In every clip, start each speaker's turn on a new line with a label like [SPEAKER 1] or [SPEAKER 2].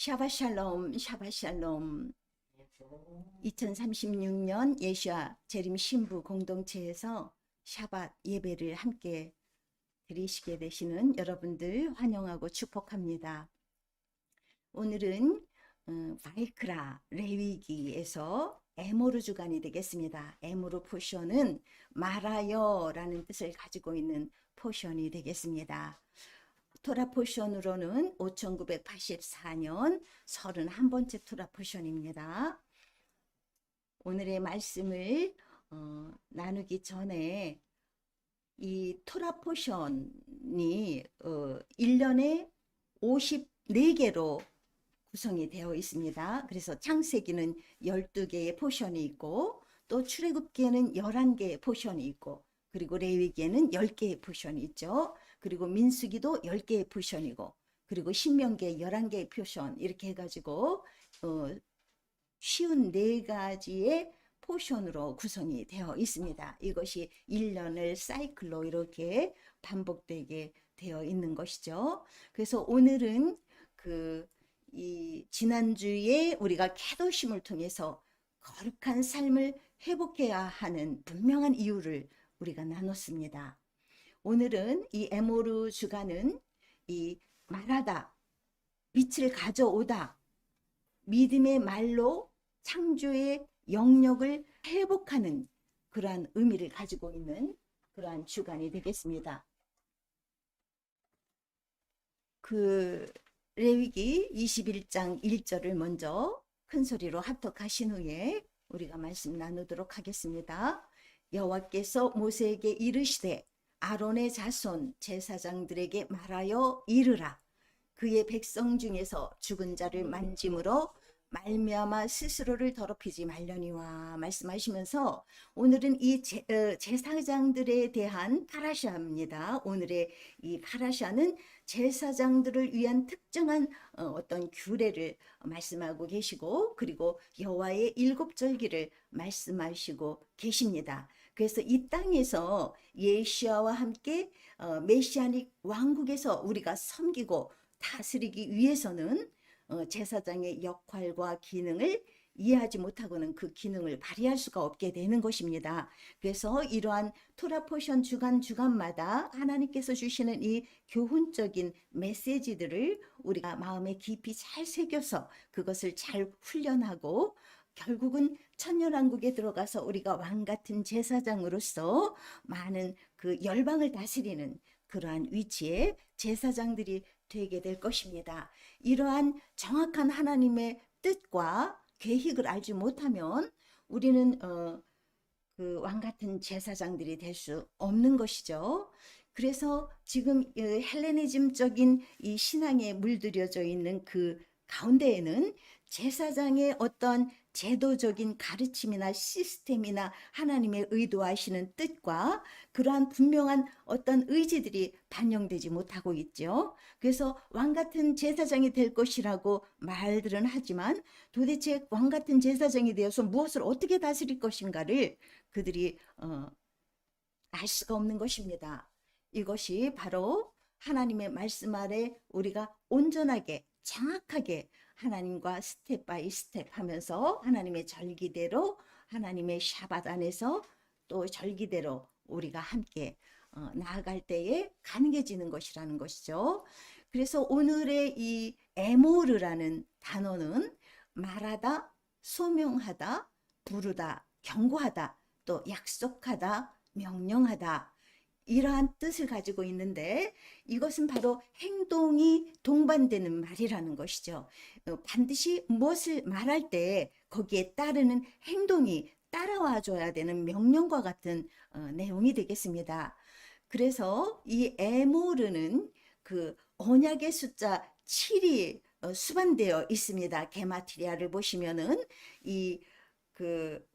[SPEAKER 1] 샤바샬롬, 샤바샬롬. 2036년 예수와 재림 신부 공동체에서 샤밧 예배를 함께 드리시게 되시는 여러분들 환영하고 축복합니다. 오늘은 바이크라 레위기에서 에모르 주간이 되겠습니다. 에모르 포션은 말하여라는 뜻을 가지고 있는 포션이 되겠습니다. 토라 포션으로는 5984년 31번째 토라 포션입니다. 오늘의 말씀을 나누기 전에 이 토라 포션이 1년에 54개로 구성이 되어 있습니다. 그래서 창세기는 12개의 포션이 있고 또 출애굽기에는 11개의 포션이 있고 그리고 레위기에는 10개의 포션이 있죠. 그리고 민수기도 10개의 포션이고 그리고 신명기에 11개의 포션 이렇게 해가지고 쉬운 4가지의 포션으로 구성이 되어 있습니다. 이것이 1년을 사이클로 이렇게 반복되게 되어 있는 것이죠. 그래서 오늘은 이 지난주에 우리가 계도심을 통해서 거룩한 삶을 회복해야 하는 분명한 이유를 우리가 나눴습니다. 오늘은 이 에모르 주간은 이 말하다, 빛을 가져오다, 믿음의 말로 창조의 영역을 회복하는 그러한 의미를 가지고 있는 그러한 주간이 되겠습니다. 레위기 21장 1절을 먼저 큰 소리로 합독하신 후에 우리가 말씀 나누도록 하겠습니다. 여호와께서 모세에게 이르시되 아론의 자손 제사장들에게 말하여 이르라. 그의 백성 중에서 죽은 자를 만짐으로 말미암아 스스로를 더럽히지 말려니와 말씀하시면서 오늘은 이 제사장들에 대한 파라샤입니다. 오늘의 이 파라샤는 제사장들을 위한 특정한 어떤 규례를 말씀하고 계시고 그리고 여호와의 7절기를 말씀하시고 계십니다. 그래서 이 땅에서 예시아와 함께 메시아닉 왕국에서 우리가 섬기고 다스리기 위해서는 제사장의 역할과 기능을 이해하지 못하고는 그 기능을 발휘할 수가 없게 되는 것입니다. 그래서 이러한 토라 포션 주간마다 하나님께서 주시는 이 교훈적인 메시지들을 우리가 마음에 깊이 잘 새겨서 그것을 잘 훈련하고 결국은 천년왕국에 들어가서 우리가 왕같은 제사장으로서 많은 그 열방을 다스리는 그러한 위치에 제사장들이 되게 될 것입니다. 이러한 정확한 하나님의 뜻과 계획을 알지 못하면 우리는 그 왕같은 제사장들이 될 수 없는 것이죠. 그래서 지금 헬레니즘적인 이 신앙에 물들여져 있는 그 가운데에는 제사장의 어떤 제도적인 가르침이나 시스템이나 하나님의 의도하시는 뜻과 그러한 분명한 어떤 의지들이 반영되지 못하고 있죠. 그래서 왕같은 제사장이 될 것이라고 말들은 하지만 도대체 왕같은 제사장이 되어서 무엇을 어떻게 다스릴 것인가를 그들이 알 수가 없는 것입니다. 이것이 바로 하나님의 말씀 아래 우리가 온전하게 정확하게 하나님과 스텝 바이 스텝 하면서 하나님의 절기대로 하나님의 샤밧 안에서 또 절기대로 우리가 함께 나아갈 때에 가능해지는 것이라는 것이죠. 그래서 오늘의 이 에모르라는 단어는 말하다, 소명하다, 부르다, 경고하다, 또 약속하다, 명령하다 이러한 뜻을 가지고 있는데 이것은 바로 행동이 동반되는 말이라는 것이죠. 반드시 무엇을 말할 때 거기에 따르는 행동이 따라와 줘야 되는 명령과 같은 내용이 되겠습니다. 그래서 이 에모르는 그 언약의 숫자 7이 수반되어 있습니다. 게마트리아를 보시면은 그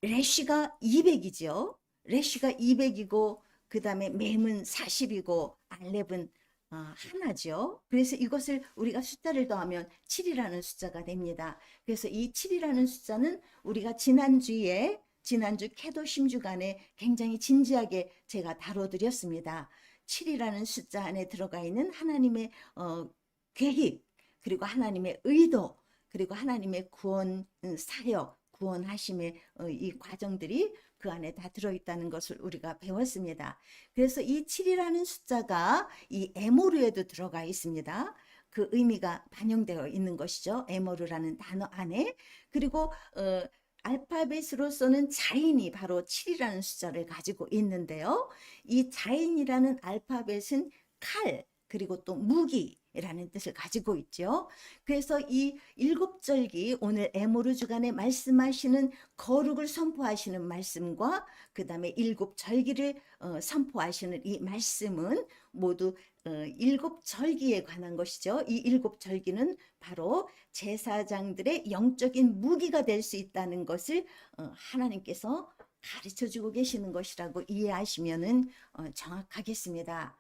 [SPEAKER 1] 레쉬가 200이죠. 레쉬가 200이고 그 다음에 맴은 40이고 알렙은 하나죠. 그래서 이것을 우리가 숫자를 더하면 7이라는 숫자가 됩니다. 그래서 이 7이라는 숫자는 우리가 지난주 캐도심 주간에 굉장히 진지하게 제가 다뤄드렸습니다. 7이라는 숫자 안에 들어가 있는 하나님의 계획 그리고 하나님의 의도, 그리고 하나님의 구원 사역, 구원하심의 이 과정들이 그 안에 다 들어있다는 것을 우리가 배웠습니다. 그래서 이 7이라는 숫자가 이 에모르에도 들어가 있습니다. 그 의미가 반영되어 있는 것이죠. 에모르라는 단어 안에. 그리고 알파벳으로서는 자인이 바로 7이라는 숫자를 가지고 있는데요. 이 자인이라는 알파벳은 칼, 그리고 또 무기라는 뜻을 가지고 있죠. 그래서 이 일곱 절기, 오늘 에모르 주간에 말씀하시는 거룩을 선포하시는 말씀과 그 다음에 일곱 절기를 선포하시는 이 말씀은 모두 일곱 절기에 관한 것이죠. 이 일곱 절기는 바로 제사장들의 영적인 무기가 될 수 있다는 것을 하나님께서 가르쳐 주고 계시는 것이라고 이해하시면 정확하겠습니다.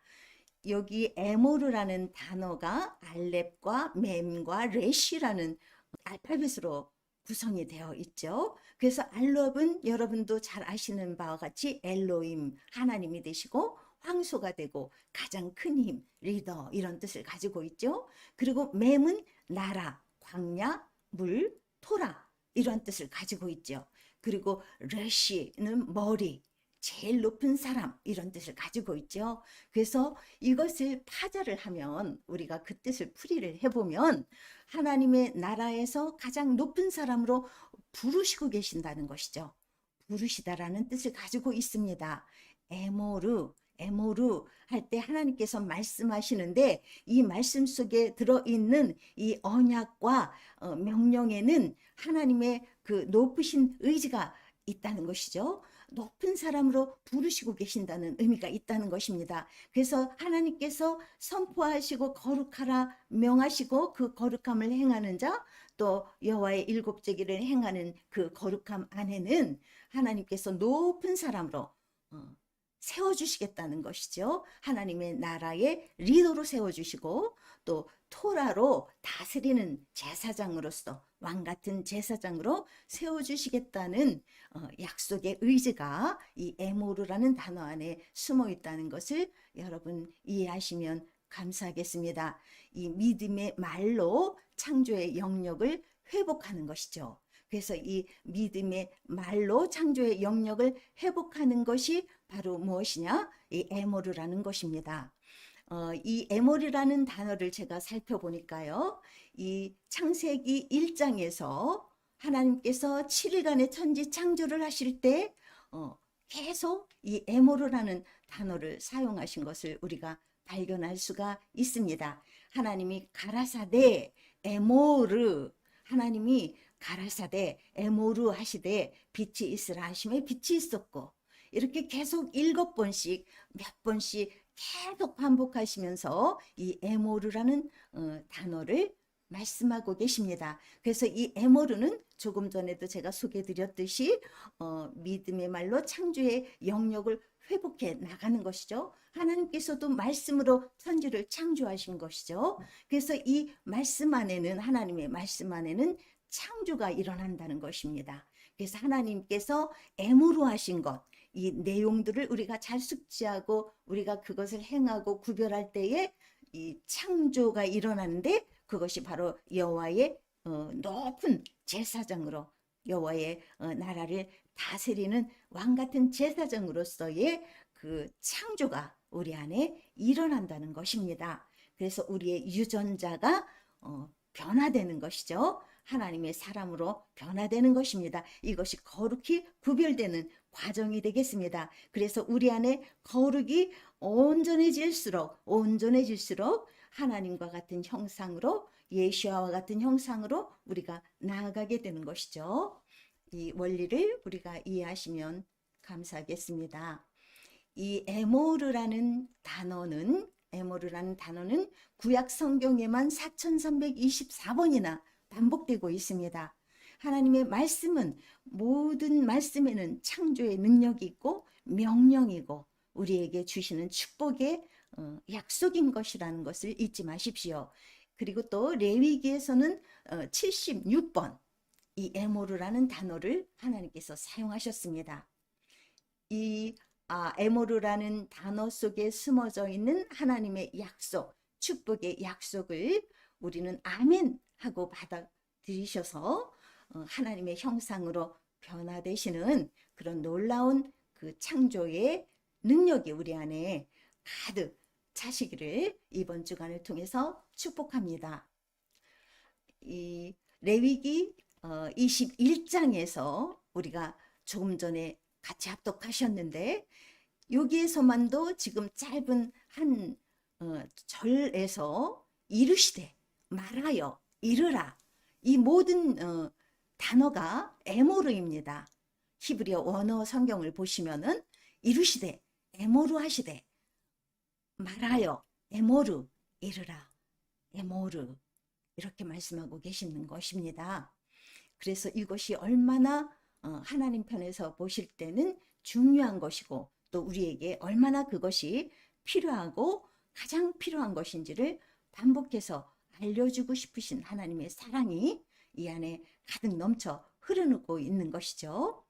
[SPEAKER 1] 여기 에모르라는 단어가 알렙과 mem과 레시라는 알파벳으로 구성이 되어 있죠. 그래서 알렙은 여러분도 잘 아시는 바와 같이 엘로임, 하나님이 되시고 황소가 되고 가장 큰 힘, 리더 이런 뜻을 가지고 있죠. 그리고 mem은 나라, 광야, 물, 토라 이런 뜻을 가지고 있죠. 그리고 레시는 머리, 제일 높은 사람 이런 뜻을 가지고 있죠. 그래서 이것을 파자를 하면 우리가 그 뜻을 풀이를 해보면 하나님의 나라에서 가장 높은 사람으로 부르시고 계신다는 것이죠. 부르시다라는 뜻을 가지고 있습니다. 에모르, 에모르 할 때 하나님께서 말씀하시는데 이 말씀 속에 들어있는 이 언약과 명령에는 하나님의 그 높으신 의지가 있다는 것이죠. 높은 사람으로 부르시고 계신다는 의미가 있다는 것입니다. 그래서 하나님께서 선포하시고 거룩하라 명하시고 그 거룩함을 행하는 자, 또 여호와의 일곱 제기를 행하는 그 거룩함 안에는 하나님께서 높은 사람으로 세워주시겠다는 것이죠. 하나님의 나라의 리더로 세워주시고 또 토라로 다스리는 제사장으로서 왕 같은 제사장으로 세워주시겠다는 약속의 의지가 이 에모르라는 단어 안에 숨어 있다는 것을 여러분 이해하시면 감사하겠습니다. 이 믿음의 말로 창조의 영역을 회복하는 것이죠. 그래서 이 믿음의 말로 창조의 영역을 회복하는 것이 바로 무엇이냐? 이 에모르라는 것입니다. 이 에모르라는 단어를 제가 살펴보니까요. 이 창세기 1장에서 하나님께서 7일간의 천지 창조를 하실 때 계속 이 에모르라는 단어를 사용하신 것을 우리가 발견할 수가 있습니다. 하나님이 가라사대 에모르, 하나님이 가라사대 에모르 하시되 빛이 있으라 하심에 빛이 있었고, 이렇게 계속 7번씩 몇 번씩 계속 반복하시면서 이 에모르라는 단어를 말씀하고 계십니다. 그래서 이 에모르는 조금 전에도 제가 소개해 드렸듯이 믿음의 말로 창조의 영역을 회복해 나가는 것이죠. 하나님께서도 말씀으로 천지를 창조하신 것이죠. 그래서 이 말씀 안에는, 하나님의 말씀 안에는 창조가 일어난다는 것입니다. 그래서 하나님께서 에모르 하신 것, 이 내용들을 우리가 잘 숙지하고 우리가 그것을 행하고 구별할 때에 이 창조가 일어나는데, 그것이 바로 여호와의 높은 제사장으로, 여호와의 나라를 다스리는 왕 같은 제사장으로서의 그 창조가 우리 안에 일어난다는 것입니다. 그래서 우리의 유전자가 변화되는 것이죠. 하나님의 사람으로 변화되는 것입니다. 이것이 거룩히 구별되는 과정이 되겠습니다. 그래서 우리 안에 거룩이 온전해질수록 하나님과 같은 형상으로, 예수와 같은 형상으로 우리가 나아가게 되는 것이죠. 이 원리를 우리가 이해하시면 감사하겠습니다. 이 에모르라는 단어는 구약 성경에만 4324번이나 반복되고 있습니다. 하나님의 말씀은, 모든 말씀에는 창조의 능력이 있고 명령이고 우리에게 주시는 축복의 약속인 것이라는 것을 잊지 마십시오. 그리고 또 레위기에서는 76번 이 에모르라는 단어를 하나님께서 사용하셨습니다. 이 에모르라는 단어 속에 숨어져 있는 하나님의 약속, 축복의 약속을 우리는 아멘 하고 받아들이셔서 하나님의 형상으로 변화되시는 그런 놀라운 그 창조의 능력이 우리 안에 가득 차시기를 이번 주간을 통해서 축복합니다. 이 레위기 21장에서 우리가 조금 전에 같이 합독하셨는데, 여기에서만도 지금 짧은 한 절에서 이르시되, 말하여, 이르라, 이 모든 단어가 에모르입니다. 히브리어 원어 성경을 보시면은 이르시되, 에모르 하시되, 말하여, 에모르, 이르라, 에모르, 이렇게 말씀하고 계시는 것입니다. 그래서 이것이 얼마나 하나님 편에서 보실 때는 중요한 것이고, 또 우리에게 얼마나 그것이 필요하고 가장 필요한 것인지를 반복해서 알려주고 싶으신 하나님의 사랑이 이 안에 가득 넘쳐 흐르고 있는 것이죠.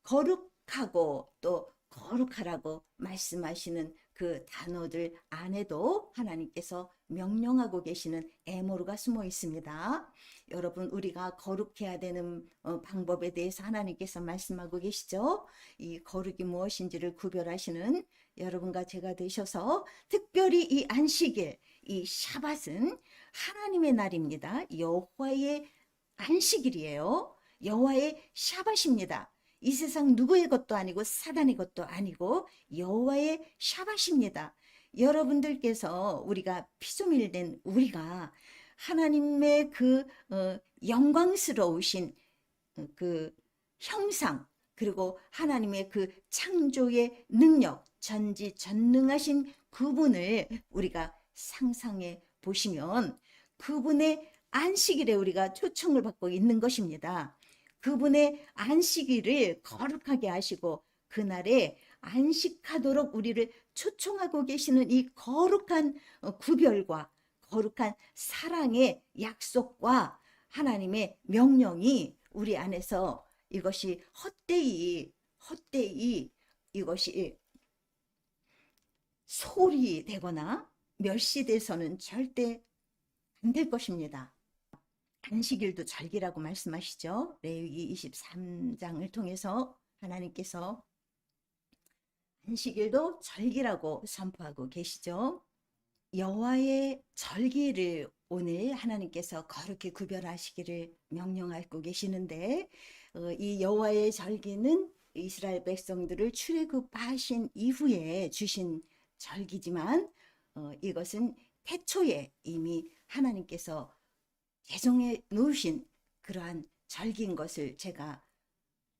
[SPEAKER 1] 거룩하고 또 거룩하라고 말씀하시는 그 단어들 안에도 하나님께서 명령하고 계시는 에모르가 숨어 있습니다. 여러분, 우리가 거룩해야 되는 방법에 대해서 하나님께서 말씀하고 계시죠. 이 거룩이 무엇인지를 구별하시는 여러분과 제가 되셔서, 특별히 이 안식일, 이 샤밧은 하나님의 날입니다. 여호와의 안식일이에요. 여호와의 샤밧입니다. 이 세상 누구의 것도 아니고 사단의 것도 아니고 여호와의 샤밧입니다. 여러분들께서, 우리가 피조물 된 우리가 하나님의 그 영광스러우신 그 형상, 그리고 하나님의 그 창조의 능력, 전지전능하신 그분을 우리가 상상해 보시면, 그분의 안식일에 우리가 초청을 받고 있는 것입니다. 그분의 안식일을 거룩하게 하시고 그날에 안식하도록 우리를 초청하고 계시는 이 거룩한 구별과 거룩한 사랑의 약속과 하나님의 명령이 우리 안에서, 이것이 헛되이 이것이 소홀히 되거나 멸시돼서는 절대 안 될 것입니다. 안식일도 절기라고 말씀하시죠. 레위기 23장을 통해서 하나님께서 안식일도 절기라고 선포하고 계시죠. 여호와의 절기를 오늘 하나님께서 거룩히 구별하시기를 명령하고 계시는데, 이 여호와의 절기는 이스라엘 백성들을 출애굽하신 이후에 주신 절기지만, 이것은 태초에 이미 하나님께서 예정해 놓으신 그러한 절기인 것을 제가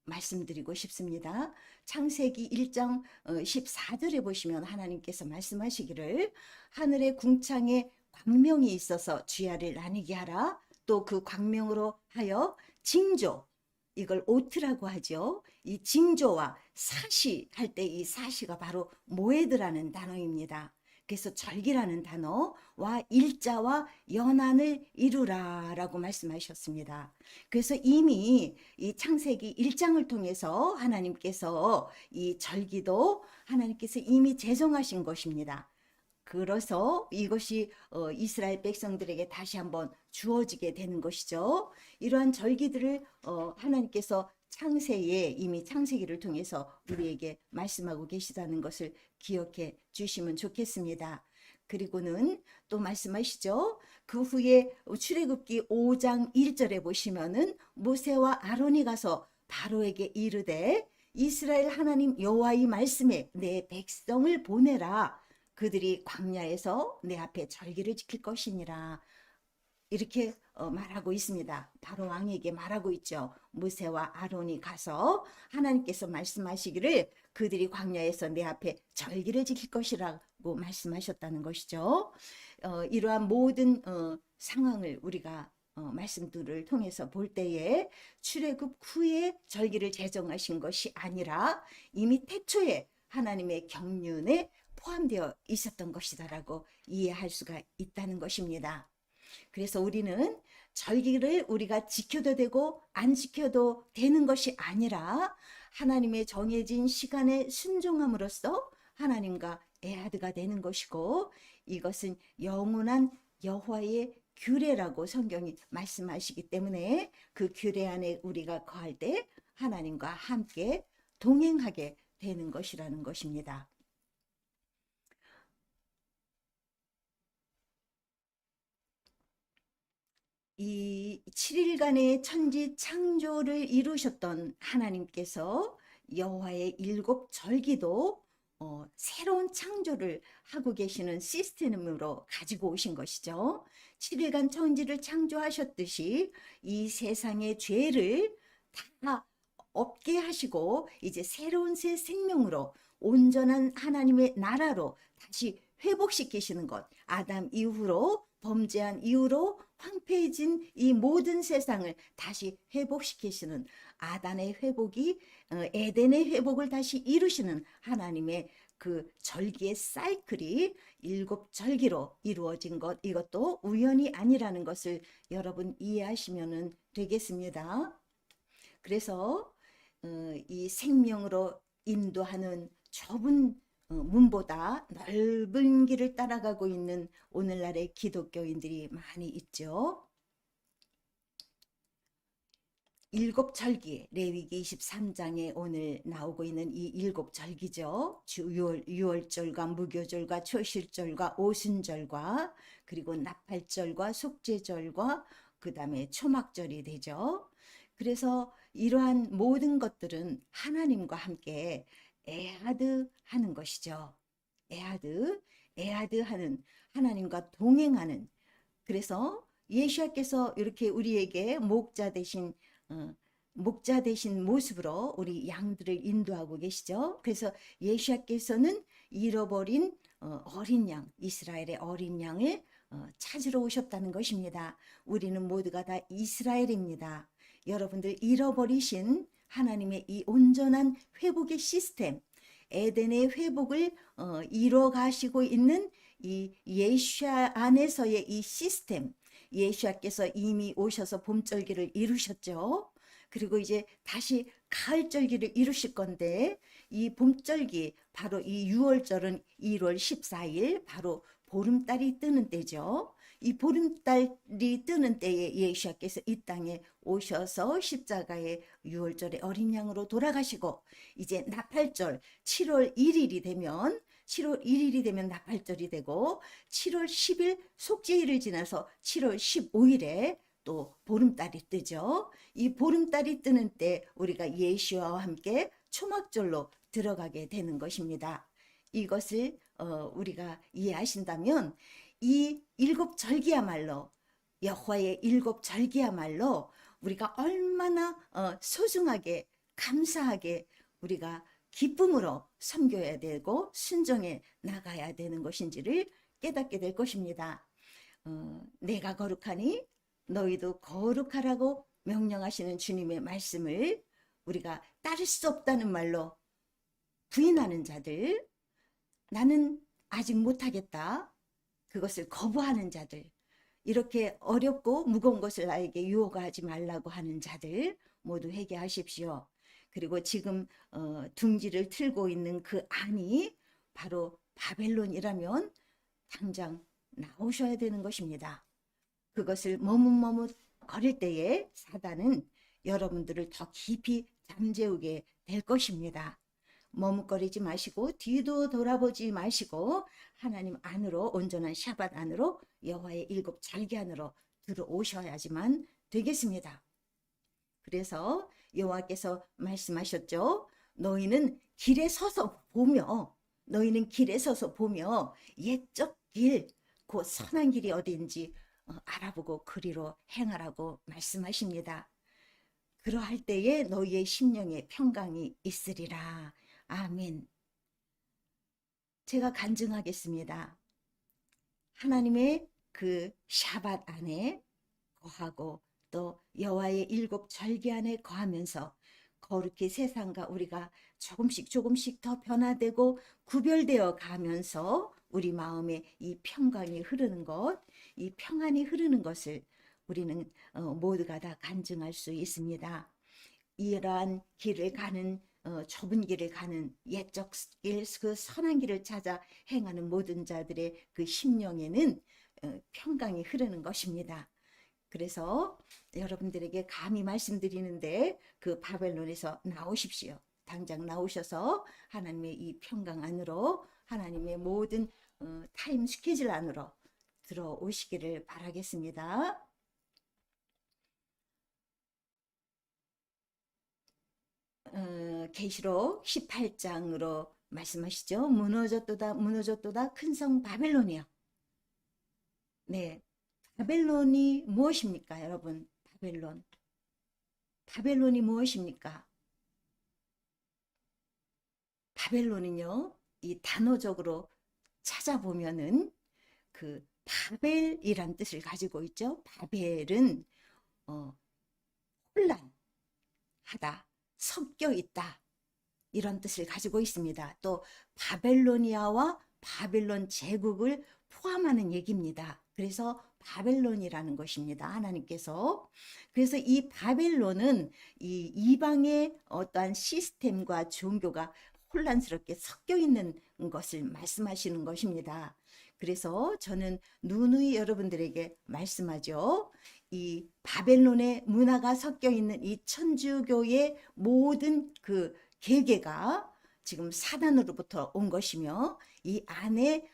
[SPEAKER 1] 말씀드리고 싶습니다. 창세기 1장 14절에 보시면 하나님께서 말씀하시기를, 하늘의 궁창에 광명이 있어서 주야를 나뉘게 하라. 또 그 광명으로 하여 징조, 이걸 오트라고 하죠. 이 징조와 사시 할 때 이 사시가 바로 모에드라는 단어입니다. 그래서 절기라는 단어와 일자와 연한을 이루라 라고 말씀하셨습니다. 그래서 이미 이 창세기 1장을 통해서 하나님께서 이 절기도 하나님께서 이미 제정하신 것입니다. 그래서 이것이 이스라엘 백성들에게 다시 한번 주어지게 되는 것이죠. 이러한 절기들을 하나님께서 창세에, 이미 창세기를 통해서 우리에게 말씀하고 계시다는 것을 기억해 주시면 좋겠습니다. 그리고는 또 말씀하시죠. 그 후에 출애굽기 5장 1절에 보시면은 모세와 아론이 가서 바로에게 이르되, 이스라엘 하나님 여호와의 말씀에 내 백성을 보내라. 그들이 광야에서 내 앞에 절기를 지킬 것이니라. 이렇게 말하고 있습니다. 바로 왕에게 말하고 있죠. 모세와 아론이 가서 하나님께서 말씀하시기를 그들이 광야에서 내 앞에 절기를 지킬 것이라고 말씀하셨다는 것이죠. 이러한 모든 상황을 우리가 말씀들을 통해서 볼 때에 출애굽 후에 절기를 제정하신 것이 아니라 이미 태초에 하나님의 경륜에 포함되어 있었던 것이다라고 이해할 수가 있다는 것입니다. 그래서 우리는 절기를 우리가 지켜도 되고 안 지켜도 되는 것이 아니라 하나님의 정해진 시간에 순종함으로써 하나님과 애아드가 되는 것이고, 이것은 영원한 여호와의 규례라고 성경이 말씀하시기 때문에 그 규례 안에 우리가 거할 때 하나님과 함께 동행하게 되는 것이라는 것입니다. 이 7일간의 천지 창조를 이루셨던 하나님께서 여호와의 일곱 절기도 새로운 창조를 하고 계시는 시스템으로 가지고 오신 것이죠. 7일간 천지를 창조하셨듯이 이 세상의 죄를 다 없게 하시고 이제 새로운 새 생명으로 온전한 하나님의 나라로 다시 회복시키시는 것. 아담 이후로 범죄한 이후로 황폐해진 이 모든 세상을 다시 회복시키시는 아담의 회복이 에덴의 회복을 다시 이루시는 하나님의 그 절기의 사이클이 일곱 절기로 이루어진 것, 이것도 우연이 아니라는 것을 여러분 이해하시면 되겠습니다. 그래서 이 생명으로 인도하는 좁은 문보다 넓은 길을 따라가고 있는 오늘날의 기독교인들이 많이 있죠. 일곱 절기, 레위기 23장에 오늘 나오고 있는 이 일곱 절기죠. 유월절과 무교절과 초실절과 오순절과 그리고 나팔절과 속죄절과 그 다음에 초막절이 되죠. 그래서 이러한 모든 것들은 하나님과 함께 에하드 하는 것이죠. 에하드 하는 하나님과 동행하는. 그래서 예수께서 이렇게 우리에게 목자 되신 모습으로 우리 양들을 인도하고 계시죠. 그래서 예수께서는 잃어버린 어린 양, 이스라엘의 어린 양을 찾으러 오셨다는 것입니다. 우리는 모두가 다 이스라엘입니다. 여러분들 잃어버리신 하나님의 이 온전한 회복의 시스템, 에덴의 회복을 이뤄 가시고 있는 이 예수아 안에서의 이 시스템, 예수아께서 이미 오셔서 봄절기를 이루셨죠. 그리고 이제 다시 가을절기를 이루실 건데 이 봄절기 바로 이 6월절은 1월 14일 바로 보름달이 뜨는 때죠. 이 보름달이 뜨는 때에 예수께서 이 땅에 오셔서 십자가의 6월절의 어린 양으로 돌아가시고 이제 나팔절 7월 1일이 되면 나팔절이 되고 7월 10일 속죄일을 지나서 7월 15일에 또 보름달이 뜨죠. 이 보름달이 뜨는 때 우리가 예수와 함께 초막절로 들어가게 되는 것입니다. 이것을 우리가 이해하신다면 이 일곱 절기야말로 여호와의 일곱 절기야말로 우리가 얼마나 소중하게 감사하게 우리가 기쁨으로 섬겨야 되고 순종해 나가야 되는 것인지를 깨닫게 될 것입니다. 내가 거룩하니 너희도 거룩하라고 명령하시는 주님의 말씀을 우리가 따를 수 없다는 말로 부인하는 자들, 나는 아직 못하겠다, 그것을 거부하는 자들, 이렇게 어렵고 무거운 것을 나에게 유혹하지 말라고 하는 자들 모두 회개하십시오. 그리고 지금 둥지를 틀고 있는 그 안이 바로 바벨론이라면 당장 나오셔야 되는 것입니다. 그것을 머뭇머뭇 거릴 때에 사단은 여러분들을 더 깊이 잠재우게 될 것입니다. 머뭇거리지 마시고 뒤도 돌아보지 마시고 하나님 안으로, 온전한 샤밧 안으로, 여호와의 일곱 절기 안으로 들어오셔야지만 되겠습니다. 그래서 여호와께서 말씀하셨죠. 너희는 길에 서서 보며 옛적 길, 그 선한 길이 어디인지 알아보고 그리로 행하라고 말씀하십니다. 그러할 때에 너희의 심령에 평강이 있으리라. 아멘. 제가 간증하겠습니다. 하나님의 그 샤밧 안에 거하고 또 여호와의 일곱 절기 안에 거하면서 거룩히 세상과 우리가 조금씩 더 변화되고 구별되어 가면서 우리 마음에 이 평강이 흐르는 것, 이 평안이 흐르는 것을 우리는 모두가 다 간증할 수 있습니다. 이러한 길을 가는 좁은 길을 가는 옛적 길, 그 선한 길을 찾아 행하는 모든 자들의 그 심령에는 평강이 흐르는 것입니다. 그래서 여러분들에게 감히 말씀드리는데 그 바벨론에서 나오십시오. 당장 나오셔서 하나님의 이 평강 안으로, 하나님의 모든 타임 스케줄 안으로 들어오시기를 바라겠습니다. 계시록 18장으로 말씀하시죠. 무너졌도다 무너졌도다 큰 성 바벨론이요. 네, 바벨론이 무엇입니까, 여러분? 바벨론이 무엇입니까? 바벨론은요, 이 단어적으로 찾아보면은 그 바벨이란 뜻을 가지고 있죠. 바벨은 혼란하다, 섞여 있다, 이런 뜻을 가지고 있습니다. 또 바벨로니아와 바벨론 제국을 포함하는 얘기입니다. 그래서 바벨론이라는 것입니다. 하나님께서. 그래서 이 바벨론은 이 이방의 어떠한 시스템과 종교가 혼란스럽게 섞여 있는 것을 말씀하시는 것입니다. 그래서 저는 누누이 여러분들에게 말씀하죠. 이 바벨론의 문화가 섞여 있는 이 천주교의 모든 그 계계가 지금 사단으로부터 온 것이며, 이 안에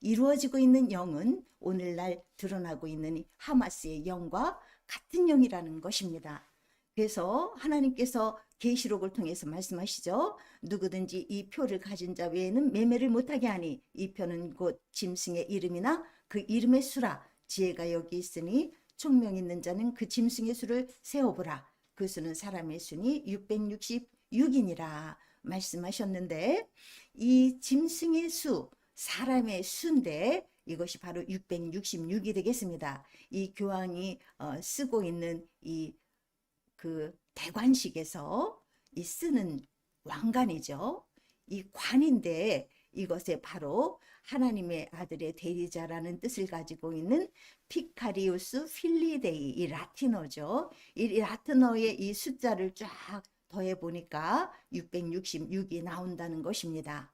[SPEAKER 1] 이루어지고 있는 영은 오늘날 드러나고 있는 하마스의 영과 같은 영이라는 것입니다. 그래서 하나님께서 계시록을 통해서 말씀하시죠. 누구든지 이 표를 가진 자 외에는 매매를 못하게 하니 이 표는 곧 짐승의 이름이나 그 이름의 수라. 지혜가 여기 있으니 총명 있는 자는 그 짐승의 수를 세어보라. 그 수는 사람의 수니 666이니라 말씀하셨는데, 이 짐승의 수, 사람의 수인데 이것이 바로 666이 되겠습니다. 이 교황이 쓰고 있는 이 그 대관식에서 이 쓰는 왕관이죠. 이 관인데 이것에 바로 하나님의 아들의 대리자라는 뜻을 가지고 있는 피카리우스 필리데이, 이 라틴어죠. 이 라틴어의 이 숫자를 쫙 더해 보니까 666이 나온다는 것입니다.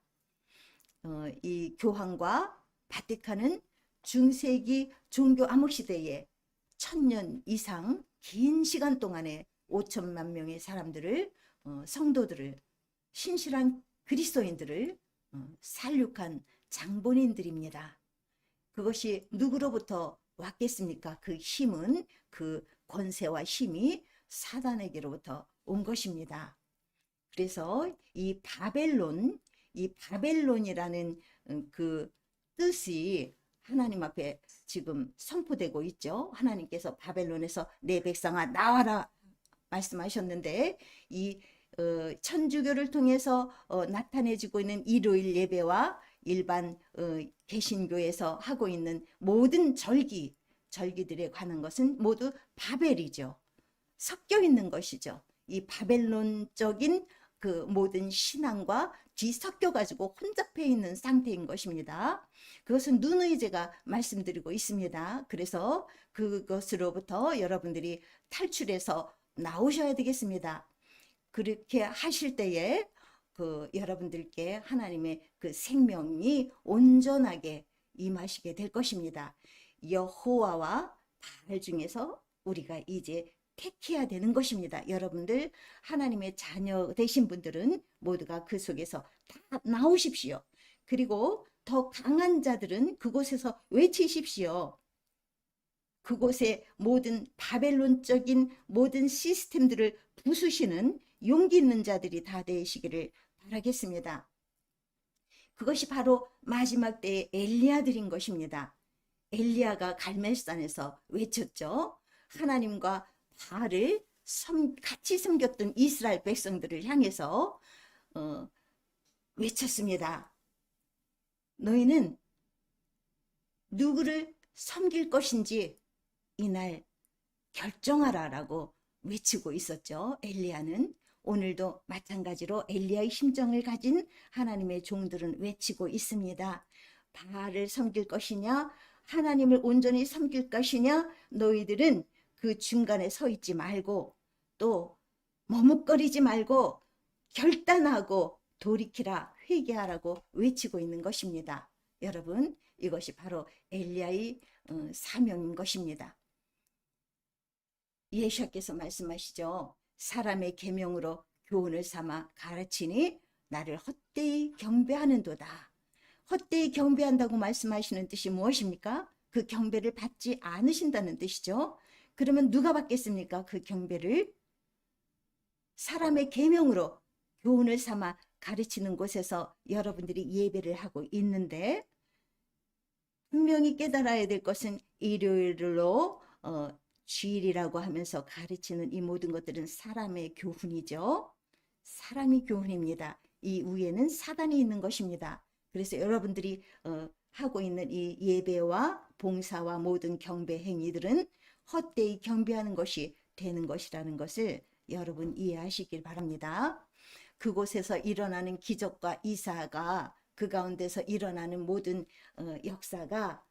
[SPEAKER 1] 이 교황과 바티칸은 중세기 종교 암흑 시대에 1000년 이상 긴 시간 동안에 5천만 명의 사람들을, 성도들을, 신실한 그리스도인들을 살육한 장본인들입니다. 그것이 누구로부터 왔겠습니까? 그 힘은, 그 권세와 힘이 사단에게로부터 온 것입니다. 그래서 이 바벨론이라는 그 뜻이 하나님 앞에 지금 선포되고 있죠. 하나님께서 바벨론에서 내 백성아 나와라 말씀하셨는데, 이 천주교를 통해서 나타내지고 있는 일요일 예배와 일반 개신교에서 하고 있는 모든 절기들에 관한 것은 모두 바벨이죠. 섞여 있는 것이죠. 이 바벨론적인 그 모든 신앙과 뒤섞여 가지고 혼잡해 있는 상태인 것입니다. 그것은 누누이 제가 말씀드리고 있습니다. 그래서 그것으로부터 여러분들이 탈출해서 나오셔야 되겠습니다. 그렇게 하실 때에 그 여러분들께 하나님의 그 생명이 온전하게 임하시게 될 것입니다. 여호와와 바알 중에서 우리가 이제 택해야 되는 것입니다. 여러분들 하나님의 자녀 되신 분들은 모두가 그 속에서 다 나오십시오. 그리고 더 강한 자들은 그곳에서 외치십시오. 그곳의 모든 바벨론적인 모든 시스템들을 부수시는 용기 있는 자들이 다 되시기를 바라겠습니다. 그것이 바로 마지막 때의 엘리야들인 것입니다. 엘리야가 갈멜산에서 외쳤죠. 하나님과 바알을 같이 섬겼던 이스라엘 백성들을 향해서 외쳤습니다. 너희는 누구를 섬길 것인지 이날 결정하라라고 외치고 있었죠. 엘리야는. 오늘도 마찬가지로 엘리야의 심정을 가진 하나님의 종들은 외치고 있습니다. 바알을 섬길 것이냐, 하나님을 온전히 섬길 것이냐, 너희들은 그 중간에 서 있지 말고 또 머뭇거리지 말고 결단하고 돌이키라, 회개하라고 외치고 있는 것입니다. 여러분, 이것이 바로 엘리야의 사명인 것입니다. 예수께서 말씀하시죠. 사람의 계명으로 교훈을 삼아 가르치니 나를 헛되이 경배하는도다. 헛되이 경배한다고 말씀하시는 뜻이 무엇입니까? 그 경배를 받지 않으신다는 뜻이죠. 그러면 누가 받겠습니까? 그 경배를 사람의 계명으로 교훈을 삼아 가르치는 곳에서 여러분들이 예배를 하고 있는데, 분명히 깨달아야 될 것은 일요일로 주일이라고 하면서 가르치는 이 모든 것들은 사람의 교훈이죠. 사람이 교훈입니다. 이 위에는 사단이 있는 것입니다. 그래서 여러분들이 하고 있는 이 예배와 봉사와 모든 경배 행위들은 헛되이 경배하는 것이 되는 것이라는 것을 여러분 이해하시길 바랍니다. 그곳에서 일어나는 기적과 이사가, 그 가운데서 일어나는 모든 역사가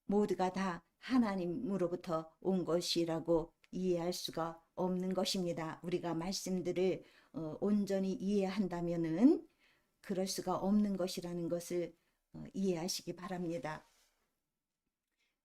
[SPEAKER 1] 모두가 다 하나님으로부터 온 것이라고 이해할 수가 없는 것입니다. 우리가 말씀들을 온전히 이해한다면은 그럴 수가 없는 것이라는 것을 이해하시기 바랍니다.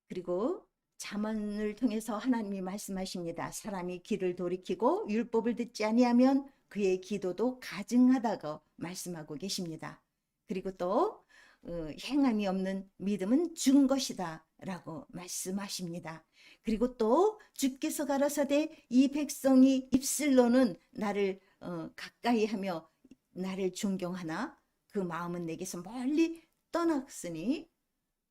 [SPEAKER 1] 그리고 잠언을 통해서 하나님이 말씀하십니다. 사람이 귀를 돌이키고 율법을 듣지 아니하면 그의 기도도 가증하다고 말씀하고 계십니다. 그리고 또 행함이 없는 믿음은 죽은 것이다 라고 말씀하십니다. 그리고 또 주께서 가라사대 이 백성이 입술로는 나를 가까이 하며 나를 존경하나 그 마음은 내게서 멀리 떠났으니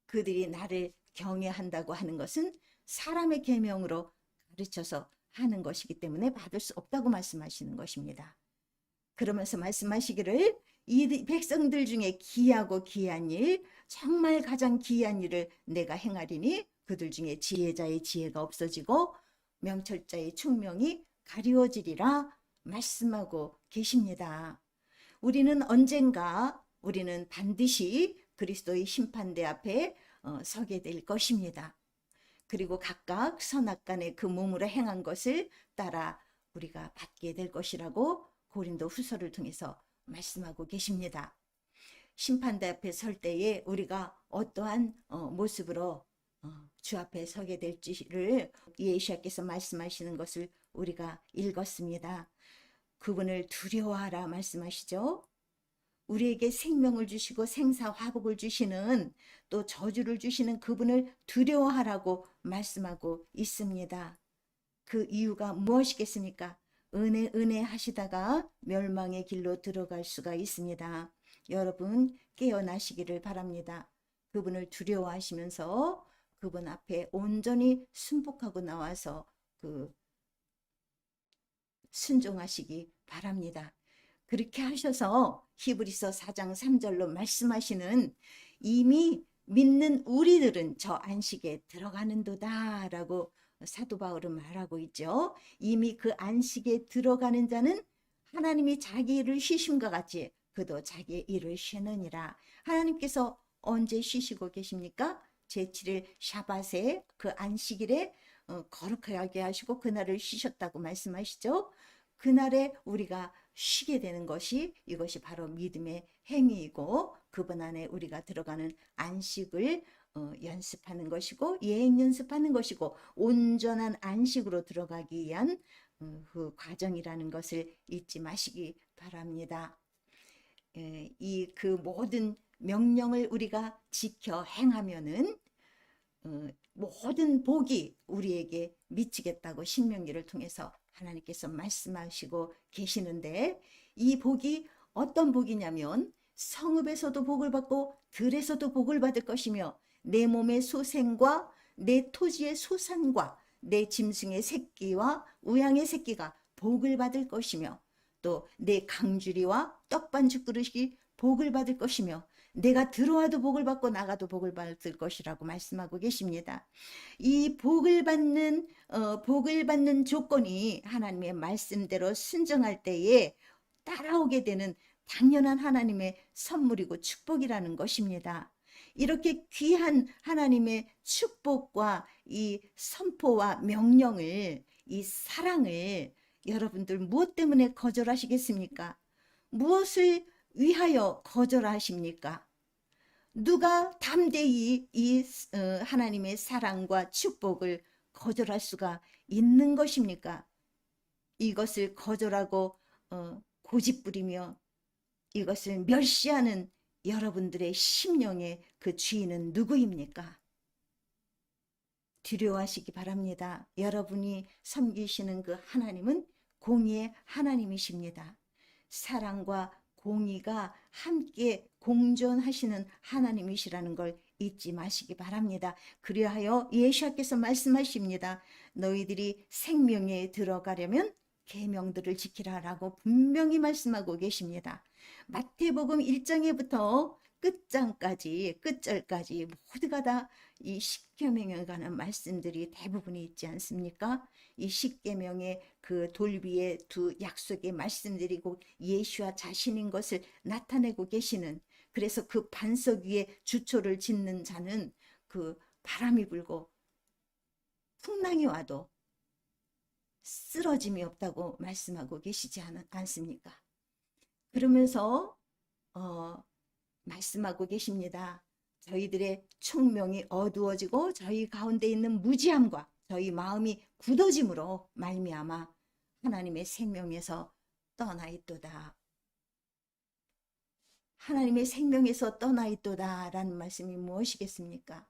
[SPEAKER 1] 그들이 나를 경외한다고 하는 것은 사람의 계명으로 가르쳐서 하는 것이기 때문에 받을 수 없다고 말씀하시는 것입니다. 그러면서 말씀하시기를 이 백성들 중에 귀하고 귀한 일, 정말 가장 귀한 일을 내가 행하리니 그들 중에 지혜자의 지혜가 없어지고 명철자의 총명이 가리워지리라 말씀하고 계십니다. 우리는 언젠가, 우리는 반드시 그리스도의 심판대 앞에 서게 될 것입니다. 그리고 각각 선악간에 그 몸으로 행한 것을 따라 우리가 받게 될 것이라고 고린도 후서를 통해서 말씀하고 계십니다. 심판대 앞에 설 때에 우리가 어떠한 모습으로 주 앞에 서게 될지를 예수께서 말씀하시는 것을 우리가 읽었습니다. 그분을 두려워하라 말씀하시죠. 우리에게 생명을 주시고 생사화복을 주시는, 또 저주를 주시는 그분을 두려워하라고 말씀하고 있습니다. 그 이유가 무엇이겠습니까? 은혜 하시다가 멸망의 길로 들어갈 수가 있습니다. 여러분 깨어나시기를 바랍니다. 그분을 두려워하시면서 그분 앞에 온전히 순복하고 나와서 순종하시기 바랍니다. 그렇게 하셔서 히브리서 4장 3절로 말씀하시는 이미 믿는 우리들은 저 안식에 들어가는도다 라고 사도 바울은 말하고 있죠. 이미 그 안식에 들어가는 자는 하나님이 자기 일을 쉬심과 같이 그도 자기의 일을 쉬느니라. 하나님께서 언제 쉬시고 계십니까? 제7일 샤밧에 그 안식일에 거룩하게 하시고 그날을 쉬셨다고 말씀하시죠. 그날에 우리가 쉬게 되는 것이, 이것이 바로 믿음의 행위이고 그분 안에 우리가 들어가는 안식을 연습하는 것이고 예행 연습하는 것이고 온전한 안식으로 들어가기 위한 그 과정이라는 것을 잊지 마시기 바랍니다. 이 그 모든 명령을 우리가 지켜 행하면은 모든 복이 우리에게 미치겠다고 신명기를 통해서 하나님께서 말씀하시고 계시는데, 이 복이 어떤 복이냐면 성읍에서도 복을 받고 들에서도 복을 받을 것이며 내 몸의 소생과 내 토지의 소산과 내 짐승의 새끼와 우양의 새끼가 복을 받을 것이며 또 내 강주리와 떡반죽 그릇이 복을 받을 것이며 내가 들어와도 복을 받고 나가도 복을 받을 것이라고 말씀하고 계십니다. 이 복을 받는 조건이 하나님의 말씀대로 순종할 때에 따라오게 되는 당연한 하나님의 선물이고 축복이라는 것입니다. 이렇게 귀한 하나님의 축복과 이 선포와 명령을, 이 사랑을 여러분들 무엇 때문에 거절하시겠습니까? 무엇을 위하여 거절하십니까? 누가 담대히 이 하나님의 사랑과 축복을 거절할 수가 있는 것입니까? 이것을 거절하고 고집부리며 이것을 멸시하는 여러분들의 심령의 그 주인은 누구입니까? 두려워하시기 바랍니다. 여러분이 섬기시는 그 하나님은 공의의 하나님이십니다. 사랑과 공의가 함께 공존하시는 하나님이시라는 걸 잊지 마시기 바랍니다. 그리하여 예수께서 말씀하십니다. 너희들이 생명에 들어가려면 계명들을 지키라라고 분명히 말씀하고 계십니다. 마태복음 1장에부터 끝절까지 모두가 다 이 십계명에 관한 말씀들이 대부분이 있지 않습니까? 이 십계명의 그 돌비의 두 약속의 말씀들이고 예수와 자신인 것을 나타내고 계시는, 그래서 그 반석 위에 주초를 짓는 자는 그 바람이 불고 풍랑이 와도 쓰러짐이 없다고 말씀하고 계시지 않습니까? 그러면서 말씀하고 계십니다. 저희들의 총명이 어두워지고 저희 가운데 있는 무지함과 저희 마음이 굳어짐으로 말미암아 하나님의 생명에서 떠나 있도다. 하나님의 생명에서 떠나 있도다 라는 말씀이 무엇이겠습니까?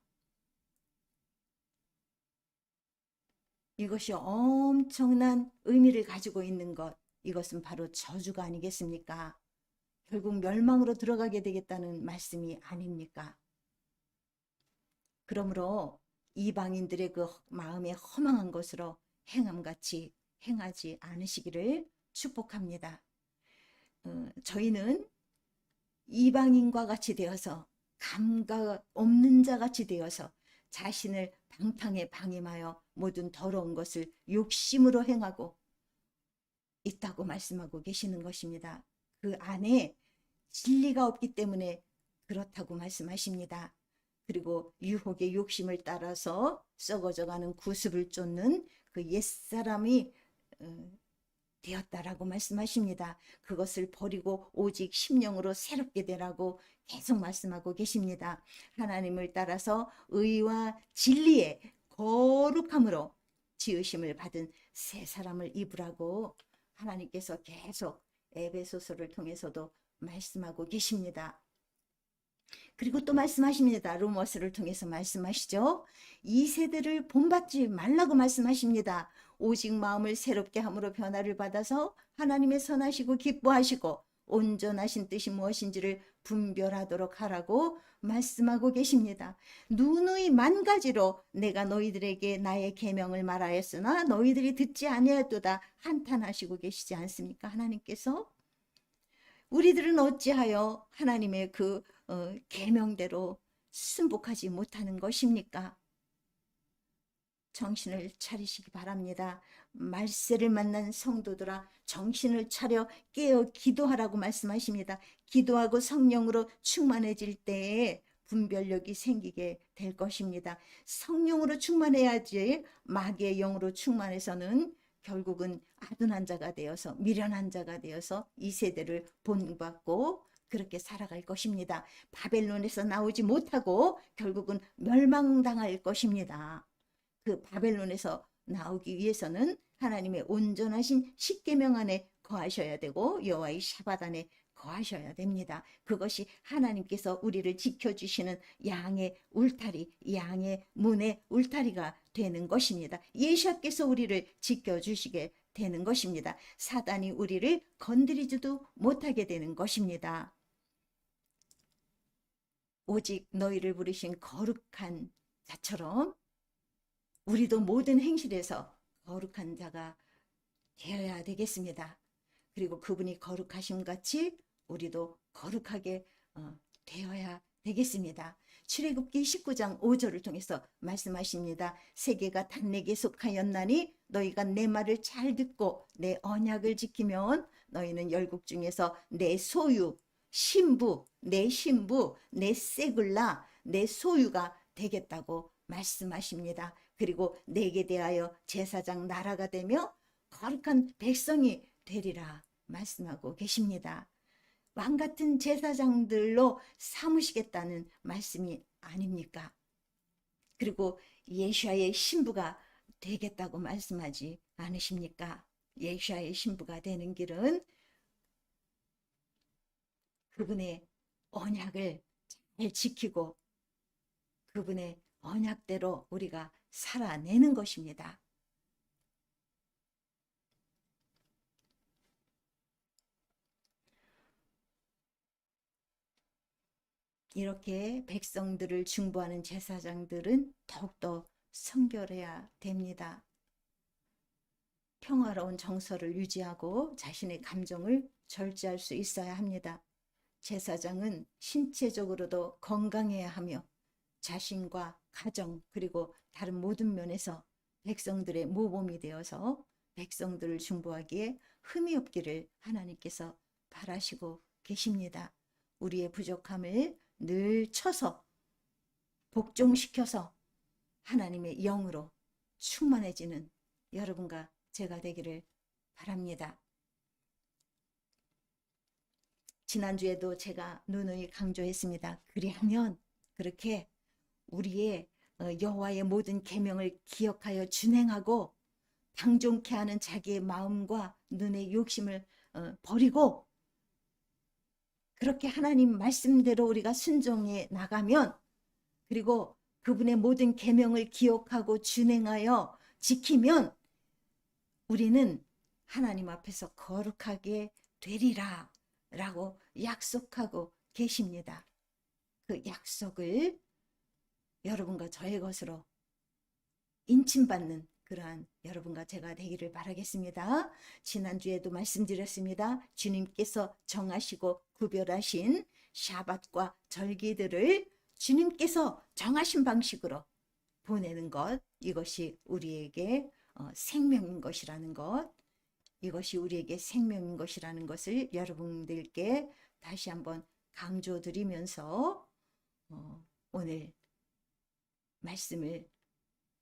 [SPEAKER 1] 이것이 엄청난 의미를 가지고 있는 것, 이것은 바로 저주가 아니겠습니까? 결국 멸망으로 들어가게 되겠다는 말씀이 아닙니까? 그러므로 이방인들의 그 마음에 허망한 것으로 행함같이 행하지 않으시기를 축복합니다. 저희는 이방인과 같이 되어서 감각 없는 자 같이 되어서 자신을 방탕에 방임하여 모든 더러운 것을 욕심으로 행하고 있다고 말씀하고 계시는 것입니다. 그 안에 진리가 없기 때문에 그렇다고 말씀하십니다. 그리고 유혹의 욕심을 따라서 썩어져가는 구습을 쫓는 그 옛사람이 되었다라고 말씀하십니다. 그것을 버리고 오직 심령으로 새롭게 되라고 계속 말씀하고 계십니다. 하나님을 따라서 의와 진리의 거룩함으로 지으심을 받은 새 사람을 입으라고 하나님께서 계속 에베소서를 통해서도 말씀하고 계십니다. 그리고 또 말씀하십니다. 로머서를 통해서 말씀하시죠. 이 세대를 본받지 말라고 말씀하십니다. 오직 마음을 새롭게 함으로 변화를 받아서 하나님의 선하시고 기뻐하시고 온전하신 뜻이 무엇인지를 분별하도록 하라고 말씀하고 계십니다. 누누이 만 가지로 내가 너희들에게 나의 계명을 말하였으나 너희들이 듣지 아니하였도다 한탄하시고 계시지 않습니까? 하나님께서 우리들은 어찌하여 하나님의 그 계명대로 순복하지 못하는 것입니까? 정신을 차리시기 바랍니다. 말세를 만난 성도들아 정신을 차려 깨어 기도하라고 말씀하십니다. 기도하고 성령으로 충만해질 때에 분별력이 생기게 될 것입니다. 성령으로 충만해야지 마귀의 영으로 충만해서는 결국은 아둔한 자가 되어서 미련한 자가 되어서 이 세대를 본받고 그렇게 살아갈 것입니다. 바벨론에서 나오지 못하고 결국은 멸망당할 것입니다. 그 바벨론에서 나오기 위해서는 하나님의 온전하신 십계명 안에 거하셔야 되고 여호와의 샤bat 안에 거하셔야 됩니다. 그것이 하나님께서 우리를 지켜주시는 양의 울타리, 양의 문의 울타리가 되는 것입니다. 예수께서 우리를 지켜주시게 되는 것입니다. 사단이 우리를 건드리지도 못하게 되는 것입니다. 오직 너희를 부르신 거룩한 자처럼 우리도 모든 행실에서 거룩한 자가 되어야 되겠습니다. 그리고 그분이 거룩하심 같이 우리도 거룩하게 되어야 되겠습니다. 출애굽기 19장 5절을 통해서 말씀하십니다. 세계가 다 내게 속하였나니 너희가 내 말을 잘 듣고 내 언약을 지키면 너희는 열국 중에서 내 소유, 신부, 내 세굴라, 내 소유가 되겠다고 말씀하십니다. 그리고 내게 대하여 제사장 나라가 되며 거룩한 백성이 되리라 말씀하고 계십니다. 왕 같은 제사장들로 삼으시겠다는 말씀이 아닙니까? 그리고 예수와의 신부가 되겠다고 말씀하지 않으십니까? 예수와의 신부가 되는 길은 그분의 언약을 잘 지키고 그분의 언약대로 우리가 살아내는 것입니다. 이렇게 백성들을 중보하는 제사장들은 더욱더 성결해야 됩니다. 평화로운 정서를 유지하고 자신의 감정을 절제할 수 있어야 합니다. 제사장은 신체적으로도 건강해야 하며 자신과 가정 그리고 다른 모든 면에서 백성들의 모범이 되어서 백성들을 중보하기에 흠이 없기를 하나님께서 바라시고 계십니다. 우리의 부족함을 늘 쳐서 복종시켜서 하나님의 영으로 충만해지는 여러분과 제가 되기를 바랍니다. 지난주에도 제가 누누이 강조했습니다. 그리하면 그렇게 우리의 여호와의 모든 계명을 기억하여 준행하고 방종케 하는 자기의 마음과 눈의 욕심을 버리고 그렇게 하나님 말씀대로 우리가 순종해 나가면 그리고 그분의 모든 계명을 기억하고 준행하여 지키면 우리는 하나님 앞에서 거룩하게 되리라 라고 약속하고 계십니다. 그 약속을 여러분과 저의 것으로 인침받는 그러한 여러분과 제가 되기를 바라겠습니다. 지난주에도 말씀드렸습니다. 주님께서 정하시고 구별하신 샤밧과 절기들을 주님께서 정하신 방식으로 보내는 것, 이것이 우리에게 생명인 것이라는 것, 이것이 우리에게 생명인 것이라는 것을 여러분들께 다시 한번 강조드리면서 오늘 말씀을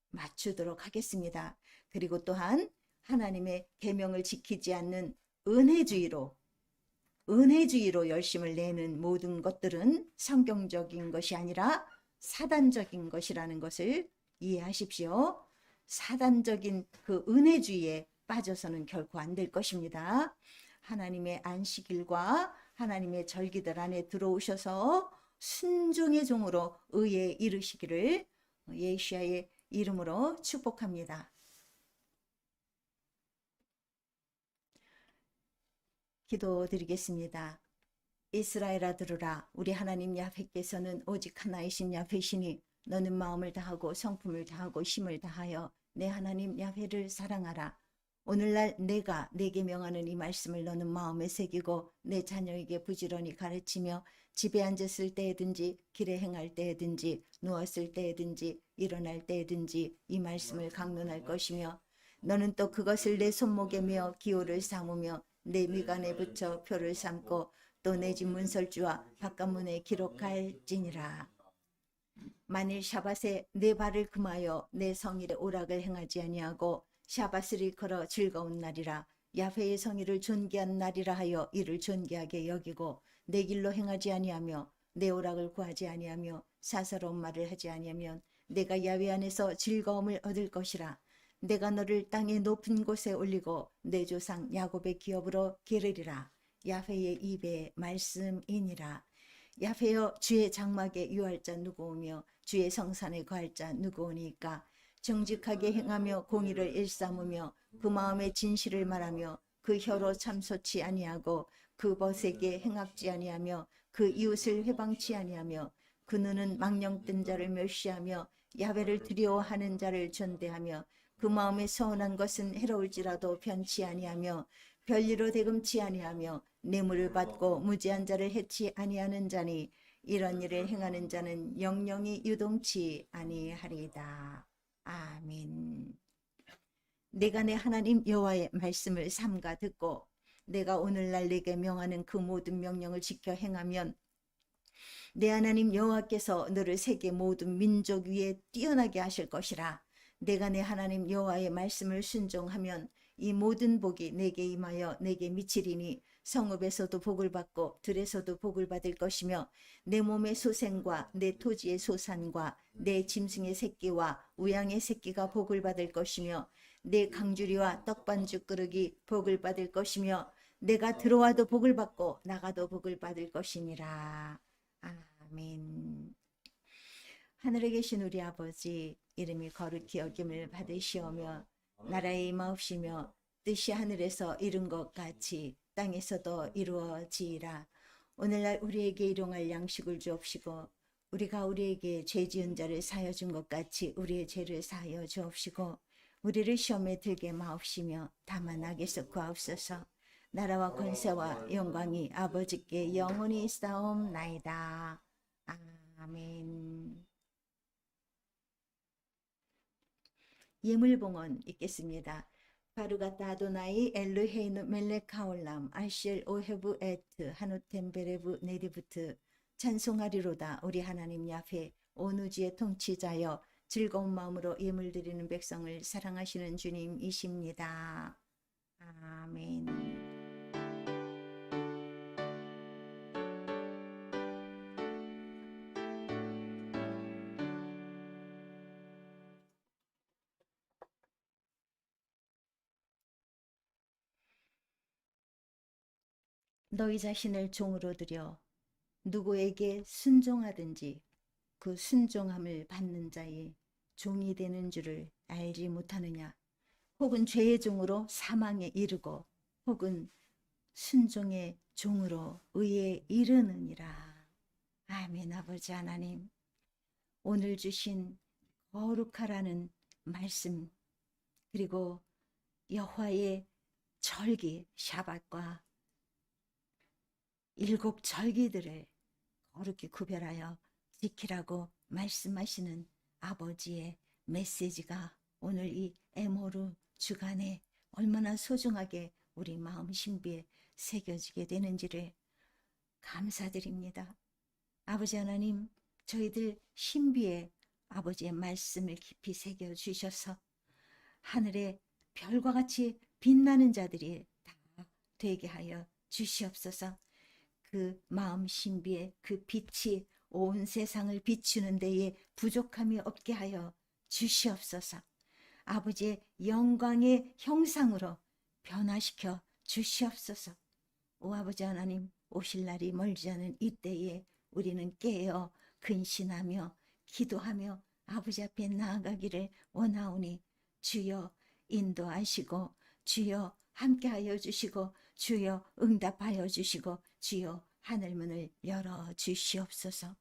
[SPEAKER 1] 맞추도록 하겠습니다. 그리고 또한 하나님의 계명을 지키지 않는 은혜주의로 열심을 내는 모든 것들은 성경적인 것이 아니라 사단적인 것이라는 것을 이해하십시오. 사단적인 그 은혜주의에 빠져서는 결코 안 될 것입니다. 하나님의 안식일과 하나님의 절기들 안에 들어오셔서 순종의 종으로 의에 이르시기를 예수야의 이름으로 축복합니다. 기도드리겠습니다. 이스라엘아 들으라. 우리 하나님 야훼께서는 오직 하나이신 야훼시니 너는 마음을 다하고 성품을 다하고 힘을 다하여 내 하나님 야훼를 사랑하라. 오늘날 내가 내게 명하는 이 말씀을 너는 마음에 새기고 내 자녀에게 부지런히 가르치며 집에 앉았을 때에든지 길에 행할 때에든지 누웠을 때에든지 일어날 때에든지 이 말씀을 강론할 것이며 너는 또 그것을 내 손목에 메어 기호를 삼으며 내 미간에 붙여 표를 삼고 또 내 집 문설주와 바깥문에 기록할지니라. 만일 샤밧에 내 발을 금하여 내 성일의 오락을 행하지 아니하고 샤밧을 일컬어 즐거운 날이라 야훼의 성일을 존귀한 날이라 하여 이를 존귀하게 여기고 내 길로 행하지 아니하며 내 오락을 구하지 아니하며 사사로운 말을 하지 아니하면 내가 야훼 안에서 즐거움을 얻을 것이라. 내가 너를 땅의 높은 곳에 올리고 내 조상 야곱의 기업으로 기르리라. 야훼의 입의 말씀이니라. 야훼여 주의 장막에 유할 자 누구오며 주의 성산에 거할 자 누구오니까. 정직하게 행하며 공의를 일삼으며 그 마음의 진실을 말하며 그 혀로 참소치 아니하고 그 벗에게 행악지 아니하며 그 이웃을 회방치 아니하며 그 눈은 망령된 자를 멸시하며 야훼를 두려워하는 자를 존대하며 그 마음에 서운한 것은 해로울지라도 변치 아니하며 별리로 대금치 아니하며 뇌물을 받고 무지한 자를 해치 아니하는 자니 이런 일을 행하는 자는 영영이 유동치 아니하리다. 아멘. 내가 내 하나님 여호와의 말씀을 삼가 듣고 내가 오늘날 내게 명하는 그 모든 명령을 지켜 행하면 내 하나님 여호와께서 너를 세계 모든 민족 위에 뛰어나게 하실 것이라. 내가 내 하나님 여호와의 말씀을 순종하면 이 모든 복이 내게 임하여 내게 미치리니 성읍에서도 복을 받고 들에서도 복을 받을 것이며 내 몸의 소생과 내 토지의 소산과 내 짐승의 새끼와 우양의 새끼가 복을 받을 것이며 내 강주리와 떡반죽 그릇이 복을 받을 것이며 내가 들어와도 복을 받고 나가도 복을 받을 것이니라. 아멘. 하늘에 계신 우리 아버지, 이름이 거룩히 여김을 받으시오며 나라의 임하옵시며 뜻이 하늘에서 이룬 것 같이 땅에서도 이루어지이라. 오늘날 우리에게 일용할 양식을 주옵시고 우리가 우리에게 죄 지은 자를 사하여 준 것 같이 우리의 죄를 사하여 주옵시고 우리를 시험에 들게 마옵시며 다만 악에서 구하옵소서. 나라와 권세와 영광이 아버지께 영원히 있사옵나이다. 아멘. 예물봉헌 읽겠습니다. 바루가타 아도나이 엘르헤이누 멜레카올람 아시엘 오헤브 에트 하누템 베레브 네디부트. 찬송하리로다 우리 하나님 야훼 오누지의 통치자여. 즐거운 마음으로 예물 드리는 백성을 사랑하시는 주님이십니다. 아멘. 너희 자신을 종으로 드려 누구에게 순종하든지 그 순종함을 받는 자의 종이 되는 줄을 알지 못하느냐. 혹은 죄의 종으로 사망에 이르고 혹은 순종의 종으로 의에 이르느니라. 아멘. 아버지 하나님, 오늘 주신 거룩하라는 말씀, 그리고 여호와의 절기 샤밧과 7 절기들을 거룩히 구별하여 지키라고 말씀하시는 아버지의 메시지가 오늘 이 에모루 주간에 얼마나 소중하게 우리 마음 신비에 새겨지게 되는지를 감사드립니다. 아버지 하나님, 저희들 신비에 아버지의 말씀을 깊이 새겨주셔서 하늘의 별과 같이 빛나는 자들이 다 되게 하여 주시옵소서. 그 마음 신비에 그 빛이 온 세상을 비추는 데에 부족함이 없게 하여 주시옵소서. 아버지의 영광의 형상으로 변화시켜 주시옵소서. 오 아버지 하나님, 오실 날이 멀지 않은 이때에 우리는 깨어 근신하며 기도하며 아버지 앞에 나아가기를 원하오니 주여 인도하시고 주여 함께하여 주시고 주여 응답하여 주시고 주여 하늘문을 열어 주시옵소서.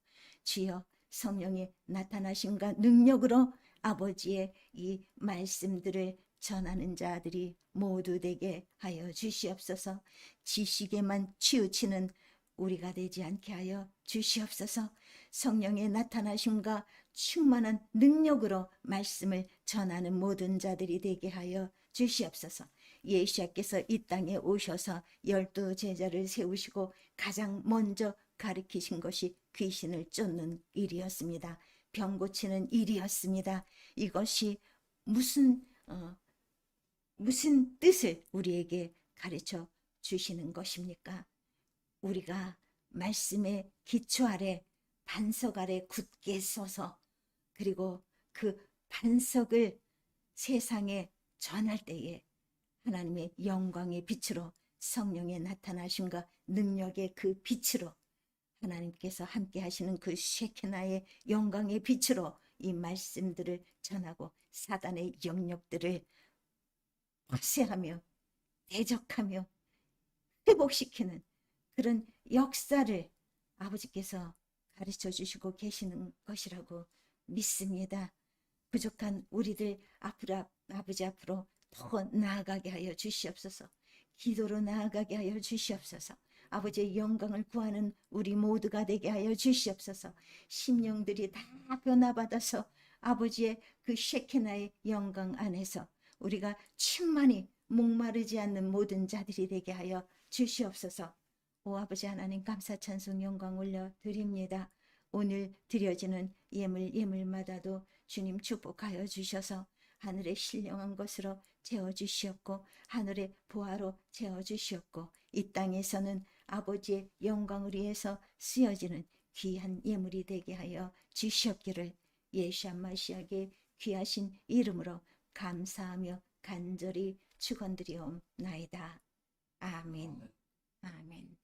[SPEAKER 1] 주여 성령의 나타나심과 능력으로 아버지의 이 말씀들을 전하는 자들이 모두 되게 하여 주시옵소서. 지식에만 치우치는 우리가 되지 않게 하여 주시옵소서. 성령의 나타나심과 충만한 능력으로 말씀을 전하는 모든 자들이 되게 하여 주시옵소서. 예수께서 이 땅에 오셔서 12 제자를 세우시고 가장 먼저 가르치신 것이 귀신을 쫓는 일이었습니다. 병 고치는 일이었습니다. 이것이 무슨 뜻을 우리에게 가르쳐 주시는 것입니까? 우리가 말씀의 기초 아래 반석 아래 굳게 서서 그리고 그 반석을 세상에 전할 때에 하나님의 영광의 빛으로 성령의 나타나심과 능력의 그 빛으로 하나님께서 함께 하시는 그 쉐케나의 영광의 빛으로 이 말씀들을 전하고 사단의 영역들을 확세하며 대적하며 회복시키는 그런 역사를 아버지께서 가르쳐 주시고 계시는 것이라고 믿습니다. 부족한 우리들 앞으로 아버지 앞으로 더 나아가게 하여 주시옵소서. 기도로 나아가게 하여 주시옵소서. 아버지의 영광을 구하는 우리 모두가 되게 하여 주시옵소서. 심령들이 다 변화받아서 아버지의 그 쉐케나의 영광 안에서 우리가 충만히 목마르지 않는 모든 자들이 되게 하여 주시옵소서. 오 아버지 하나님, 감사 찬송 영광 올려드립니다. 오늘 드려지는 예물마다도 주님 축복하여 주셔서 하늘의 신령한 것으로 채워주시옵고 하늘의 보화로 채워주시옵고 이 땅에서는 아버지의 영광을 위해서 쓰여지는 귀한 예물이 되게 하여 주시옵기를 예수 마시아의 귀하신 이름으로 감사하며 간절히 축원드리옵나이다. 아멘. 아멘.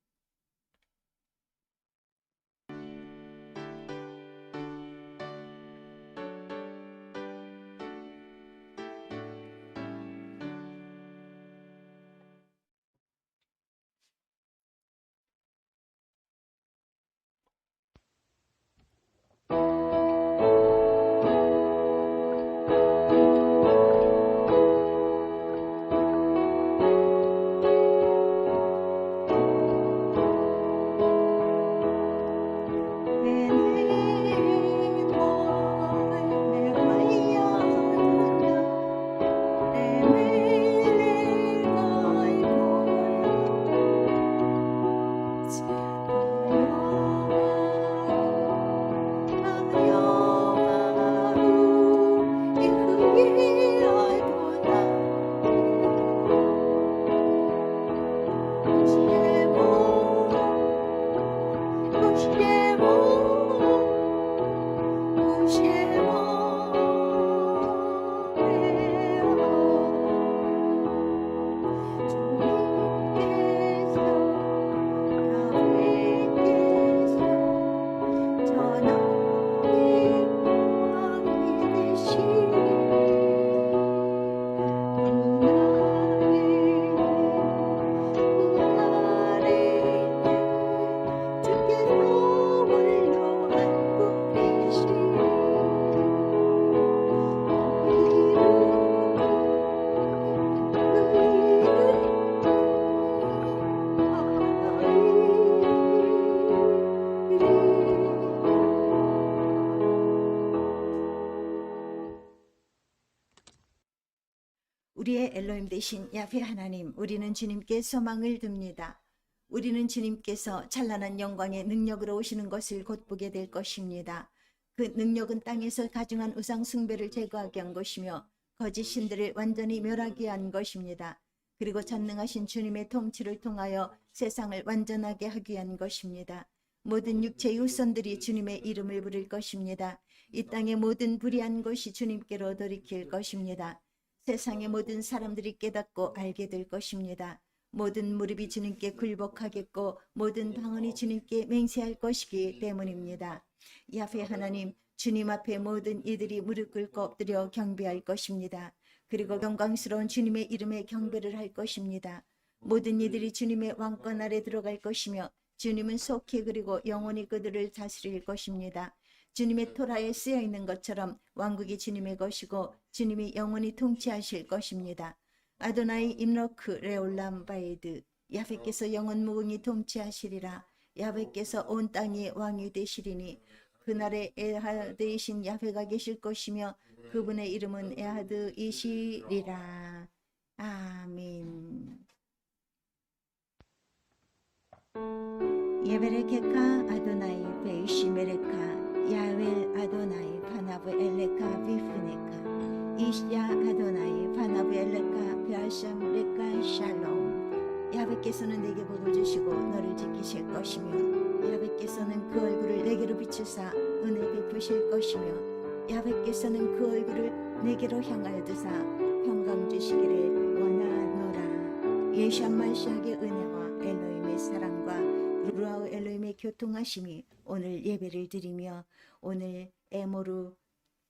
[SPEAKER 1] 우리의 엘로힘 되신 야훼 하나님, 우리는 주님께 소망을 둡니다. 우리는 주님께서 찬란한 영광의 능력으로 오시는 것을 곧 보게 될 것입니다. 그 능력은 땅에서 가증한 우상 숭배를 제거하게 한 것이며 거짓 신들을 완전히 멸하게 한 것입니다. 그리고 전능하신 주님의 통치를 통하여 세상을 완전하게 하기 위한 것입니다. 모든 육체의 후손들이 주님의 이름을 부를 것입니다. 이 땅의 모든 불의한 것이 주님께로 돌이킬 것입니다. 세상의 모든 사람들이 깨닫고 알게 될 것입니다. 모든 무릎이 주님께 굴복하겠고 모든 방언이 주님께 맹세할 것이기 때문입니다. 야훼 하나님, 주님 앞에 모든 이들이 무릎 꿇고 엎드려 경배할 것입니다. 그리고 영광스러운 주님의 이름에 경배를 할 것입니다. 모든 이들이 주님의 왕권 아래 들어갈 것이며 주님은 속히 그리고 영원히 그들을 다스릴 것입니다. 주님의 토라에 쓰여 있는 것처럼 왕국이 주님의 것이고 주님이 영원히 통치하실 것입니다. 아도나이 임로크 레올람 바이드, 야훼께서 영원 무궁히 통치하시리라. 야훼께서 온 땅의 왕이 되시리니 그날에 에하드이신 야훼가 계실 것이며 그분의 이름은 에하드이시리라. 아멘. 예베레케카 아도나이 베이시메레카 야웰 아도나이 파나브 엘레카 비프네카 이시야 아도나이 파나브 엘레카 베아샴 레카 샬롬. 야훼께서는 내게 복을 주시고 너를 지키실 것이며 야훼께서는 그 얼굴을 내게로 비추사 은혜 베푸실 것이며 야훼께서는 그 얼굴을 내게로 향하여 두사 평강 주시기를 원하노라. 예샤말시아의 은혜와 엘로힘의 사랑과 루아우 엘로힘의 교통하심이 오늘 예배를 드리며 오늘 에모루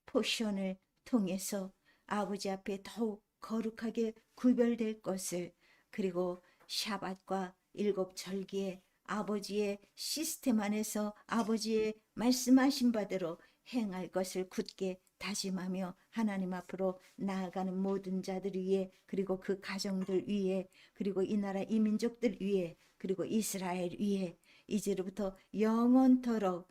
[SPEAKER 1] 포션을 통해서 아버지 앞에 더욱 거룩하게 구별될 것을, 그리고 샤밧과 일곱 절기에 아버지의 시스템 안에서 아버지의 말씀하신 바대로 행할 것을 굳게 다짐하며 하나님 앞으로 나아가는 모든 자들 위에, 그리고 그 가정들 위에, 그리고 이 나라 이 민족들 위에, 그리고 이스라엘 위에 이제로부터 영원토록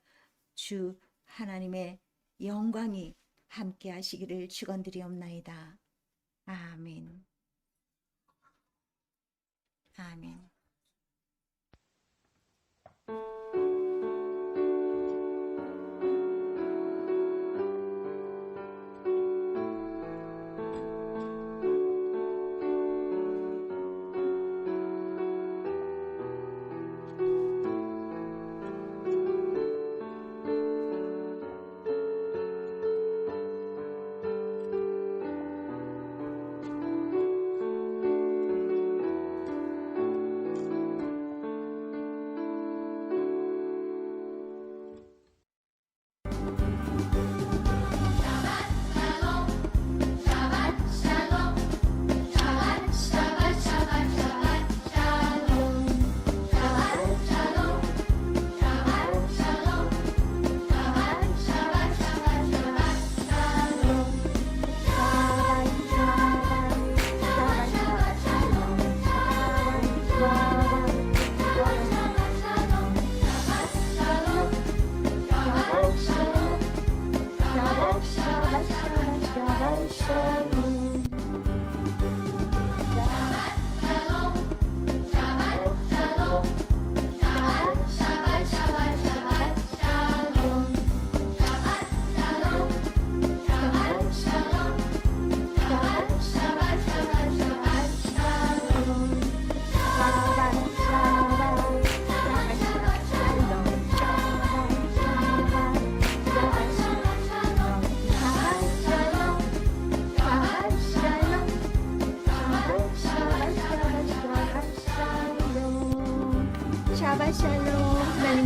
[SPEAKER 1] 주 하나님의 영광이 함께 하시기를 축원드리옵나이다. 아멘. 아멘.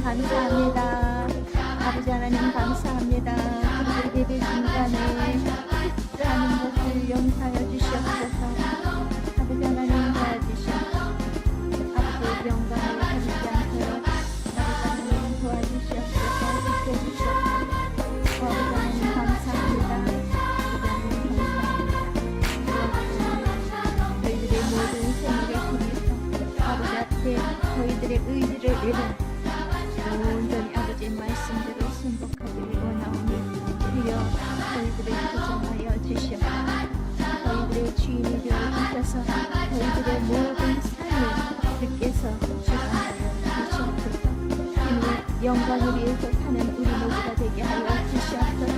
[SPEAKER 1] 감사합니다. 아버지 하나님 감사합니다. 그리고 예배 중간에 실수하는 것을 용서하여 주시옵소서. 아버지 하나님 도와주시옵소서. 아버지의 영광을 가리지 않도록 아버지 하나님 도와주시옵소서. 지켜주시옵소서. 아버지 하나님 감사합니다. 아버지 하나님 감사합니다. 저희들의 모든 생일을 통해서 아버지 앞에 저희들의 의지를 내려 온전히 아버지의 말씀대로 순복하기를 원하오니 주여 저희들을 구정하여 주시옵소서. 저희들의 주인이 되어주셔서 저희들의 모든 삶을 주께서 주관하여 주시옵소서. 주님의 영광을 위해서 사는 우리 모두가 되게 하여 주시옵소서.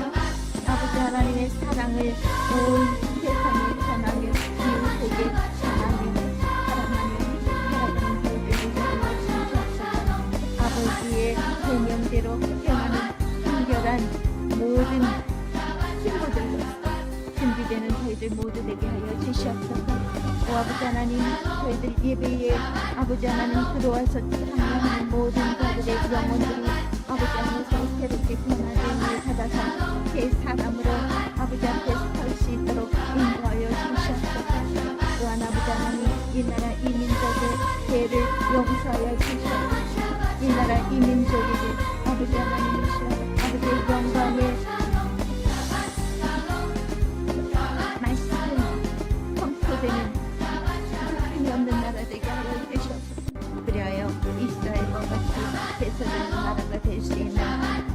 [SPEAKER 1] 아버지 하나님의 사랑을 온 세상에 전하며 이웃에게 전하며 사랑하며 살아가는 저희들 되게 하여 주시옵소서. 아버지의 계명대로 행하는 순결한 모든 친구들로서 준비되는 저희들 모두 되게 하여 주시옵소서. 오 아버지 하나님 저희들 예배에 아버지 하나님 들어와서 참여하는 모든 자들의 영혼들이 아버지 안에서 새롭게 변화됨을 받아서 새 사람으로 아버지 앞에 설 수 있도록 인도하여 주시옵소서. 또한 아버지 하나님 이 나라 이 민족의 죄를 용서하여 주시옵소서. 이 나라 이 민족에게 아버지 하나님이시여 아버지의 영광의 말씀 선포되는 흠이 없는 나라 되게 하여 주시옵소서. 그리하여 이스라엘과 같이 대서되는 나라가 될 수 있는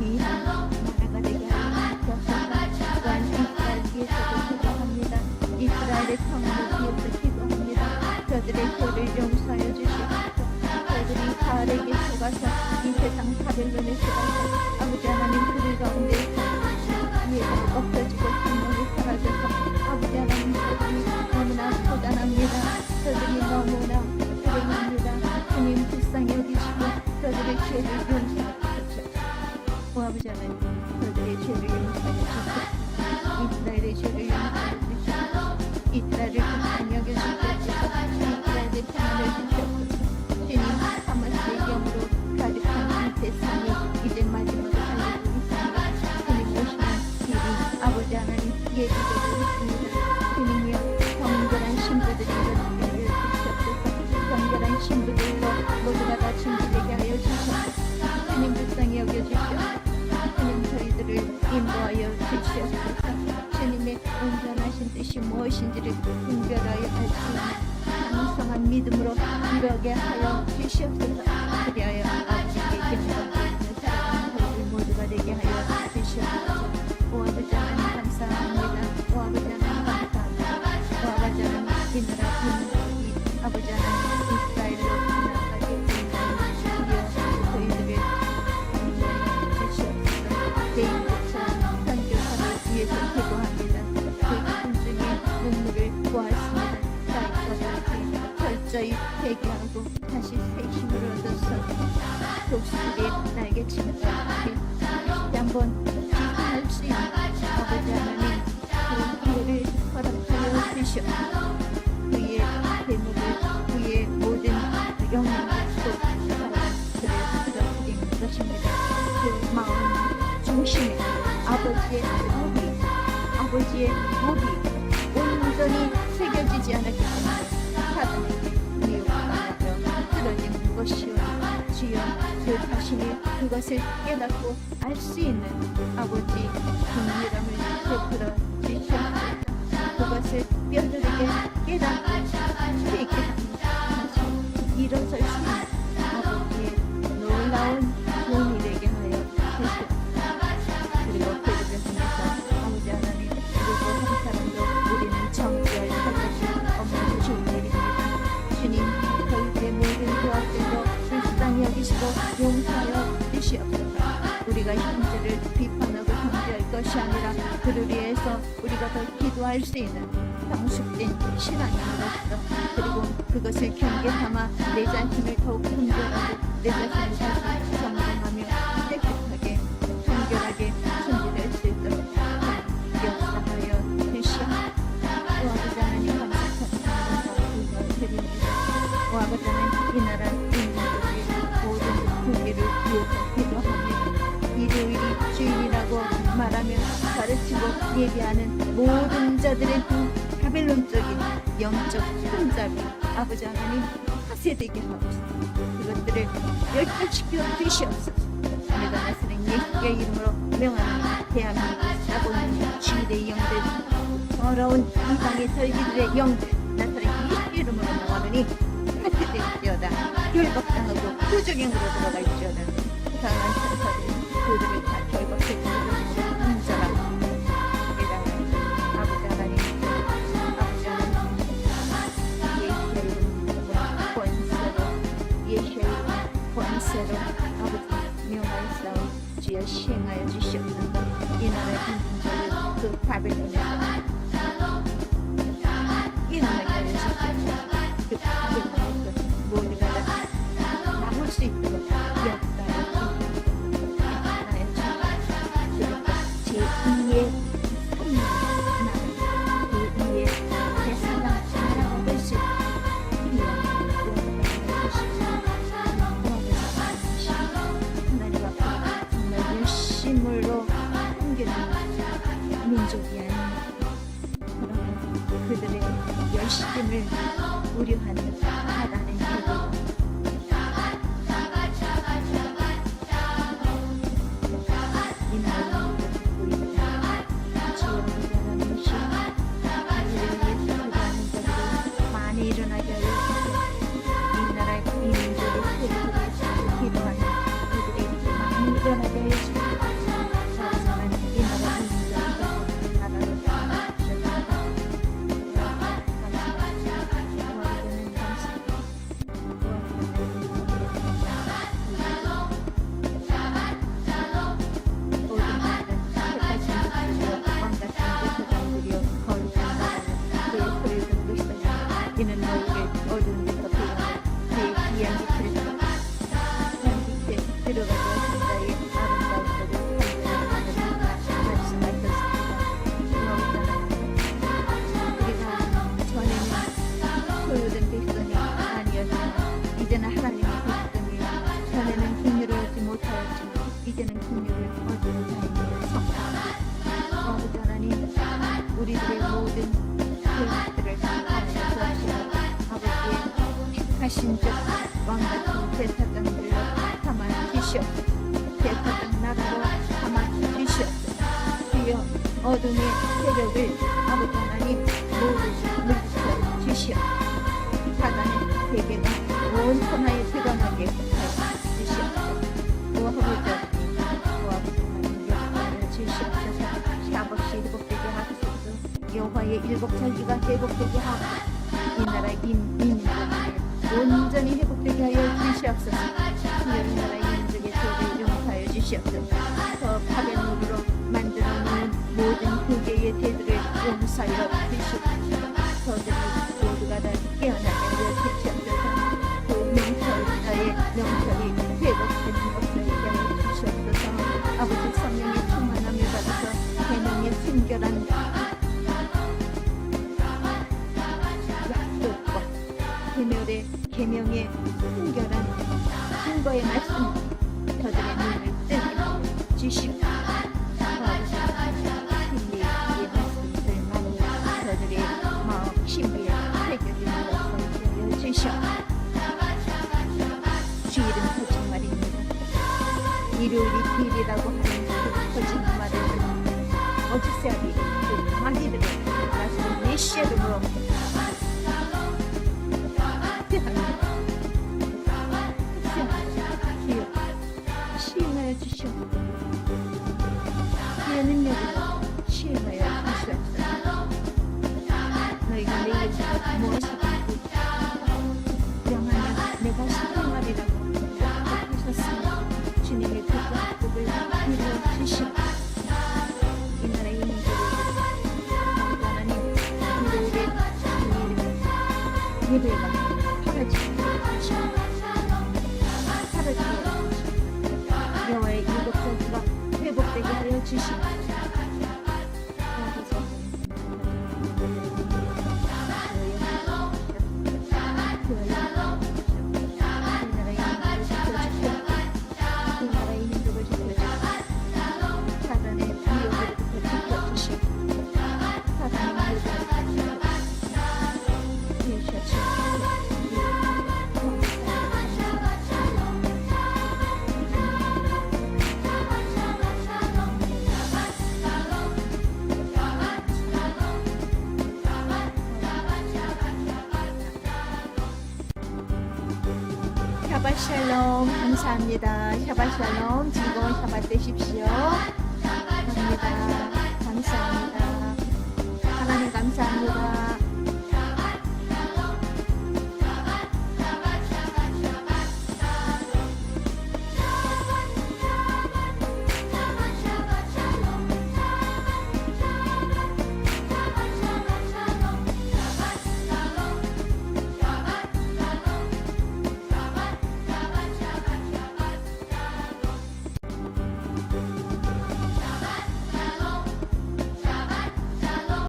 [SPEAKER 1] 귀한 나라가 되게 하여 주시옵소서. 또한 이스라엘 위해서도 기도합니다. 이스라엘의 평화를 위해서 기도합니다. 저들의 죄를 용서하여 주시옵소서. 저희들이 바알에게 속아서 이 세상 바벨론에 속아서 아버지 하나님 그들 가운데에서 예배가 없어지고 생명이 사라져서 아버지 하나님 저들이 너무나 고단합니다. 저들이 너무나 불행합니다. 주님 불쌍히 여기시고 저들의 죄를 용서하여 주시옵소서. 오 아버지 하나님 저들의 죄를 용서하여 주시옵소서. 이스라엘의 죄를 용서하여 주시옵소서. 이스라엘을 불쌍히 여겨주시옵소서. 이스라엘의 평안을 주시옵소서. 주님 하마스의 영으로 가득한 이 세상이 이제 마지막을 달리고 있습니다. 주님 오시는 길이 아버지 하나님 예비되고 있습니다. 주님이여 정결한 신부들이 일어나게 하여 주시옵소서. 정결한 신부들로 모두가 다 준비되게 하여 주시옵소서. 주님 불쌍히 여겨주시옵소서. 주님 저희들을 인도하여 주시옵소서. 주님의 온전하신 뜻이 무엇인지를 분별하여 알 수 있는 강성한 믿음으로 이루게 하여 주시옵소서. 그리하여 아버지께 영광을 살아가는 저희들 모두가 되게 하여 주시옵소서. 오 아버지 하나님 감사합니다. 오 아버지 하나님 감사합니다. 오 아버지 하나님 이 나라 이 아버지 하나님 이스라엘로 나아가게 하여 저희들을 인도하여 주시옵소서. 개인부터 선교사를 위해서 기도합니다. 그 군중의 눈물을 보았습니다. 철저히 회개하고 다시 새 힘을 얻어서 독수리의 날개치는 같이 다시 한번 지휘할 수 있는 아버지 하나님 그 기회를 허락하여 주시옵소서. 그의 대목을 그의 모든 영향을 또 쓰러뜨리는 것입니다. 그 마음 중심에 아버지의 목이 온전히 새겨지지 않았기 때문에 사단에게 미혹당하며 쓰러진 것이오니 주여 그 자신이 그것을 깨닫고 알 수 있는 아버지 긍휼함을 베풀어 주시옵소서. 그것을 뼈저리게 깨닫고 회개합니다. 다시 일어설 수 있는 아버지의 놀라운 도움이 되게 하여 주시옵소서. 그리고 그들을 통해서 아버지 하나님 그리고 한 사람도 우리는 정죄할 것이 없는 좋은 일입니다. 주님 저희들의 모든 죄악들도 불쌍히 여기시고 용서하여 주시옵소서. 우리가 형제를 비판하고 정죄할 것이 아니라 그를 위해서 우리가 더 기도할 수 있는 성숙된 신앙인으로서 그리고 그것을 경계 삼아 내 자신을 더욱 긍정하고 내 자신을 다시 점검하며 깨끗하게 정결하게 준비될 수 있도록 역사하여 주시옵소서. 오 아버지 하나님 감사합니다. 드립니다. 오 아버지 하나님 이 나라 이 민족의 모든 국기를 위해서 예비하는 모든 자들의 그 바벨론적인 영적 혼잡이 아버지 하나님 파쇄되게 하옵소서. 그것들을 멸절시켜 주시옵소서. 내가 나서는 예수의 이름으로 명하는 대한민국 사고는 주일의 영들, 더러운 이 땅의 절기들의 영들, 나서는 예수의 이름으로 명하노니 파쇄될지어다. 결박당하고 부정행으로 들어갈지어다. 강한 천사들이 그들을 다 결박해주는 인자라. 아버지 하나님, 아버지 하나님, 예수의 이름으로 권세로, 예수의 이름으로 권세로 아버지 명하였사오. 주여 시행하여 주시옵소서. 이 나라의 군중들을 그 바벨론에서 일어나게 하여 주시옵소서. 그 바벨론에서 모두가 다 나올 수 있도록 역사하여 주시옵소서. 제2의 선물 나라, 제2의 대사랑 나라가 될 수 있도록 하나님 앞에 정말 열심으로 섬기는 민족이 아닙니다. 그러나 그들의 열심을 우려하는 사단의 해도 일어나게 하여 주시옵소서. 이 나라의 이 민족의 세력을 기도하는 그들이 많이 일어나게 하여 주시옵소서. 하나님 이 나라 이 민족을 나라로 주셔서 이는 너희를 어두운 데서 불러내 그의 귀한 빛을 한 빛에 들어가게 하신 자의 아름다운 것을 판단하는 말씀하셨습니다. 우리가 전에는 소유된 백성이 아니었지만 이제는 하나님의 백성이요 전에는 긍휼을 얻지 못하였지만 이제는 긍휼을 얻은 자임을 선포합니다. 아버지 하나님, 우리들의 모든 죄악들을 하신 적 왕같은 대사장들로 삼아 주시옵소서. 대사장 나라로 삼아 주시옵소서. 주여 어둠의 세력을 아버지 하나님 모두 물리쳐 주시옵소서. 사단의 세계가 온 천하에 드러나게 하여 주시옵소서. 아버지 하나님 역사하여 주시옵소서. 샤봇이 회복되게 하옵소서. 여호와의 일곱 절기가 회복되게 하옵소서. 이 나라의 민족에게 온전히 회복되게 하여 주시옵소서. 이 나라의 민족의 죄를 용서하여 주시옵소서. 저 바벨론으로 만들어 놓은 모든 교계의 죄들을 용서하여 주시옵소서. 저들이 모두가 다 깨어나게 하여 주시옵소서. 그 명철자의 명철이 회복되는 것을 하여 주시옵소서. 아버지 성령의 충만함을 받아서 계명의 순결한 계명의 순결한 증거의 말씀 저들의 눈을 뜨게 하여 주시옵소서. 진리의 말씀을 많이 저들의 마음 신비에 새겨지는 것을 하여 주시옵소서. 주일은 거짓말입니다. 일요일이 길이라고 하는 그 거짓말을 어지세하리 그 마귀들을 나서 메시아 이름으로 시행하여 주시옵소서. 주의 능력으로 시행하여 주시옵소서. 너희가 내 이름으로 무엇이든지 명하면 내가 시행하리라고 하셨으니 주님의 그 약속을 이루어 주시옵소서. 이 나라의 민족을 하나님 일요일에 예배가 사라지게 하시옵소서. 여호와의 일곱 절기가 회복되게 하여 주시옵소서. 이 나라의 민족을 지켜주시고 사단의 위협으로부터 지켜주시고 샤ባት 샬롬. 감사합니다. 샤ባት 샬롬. 즐거운 샤ባት 되십시오. 감사합니다. 감사합니다. 하나님 감사합니다.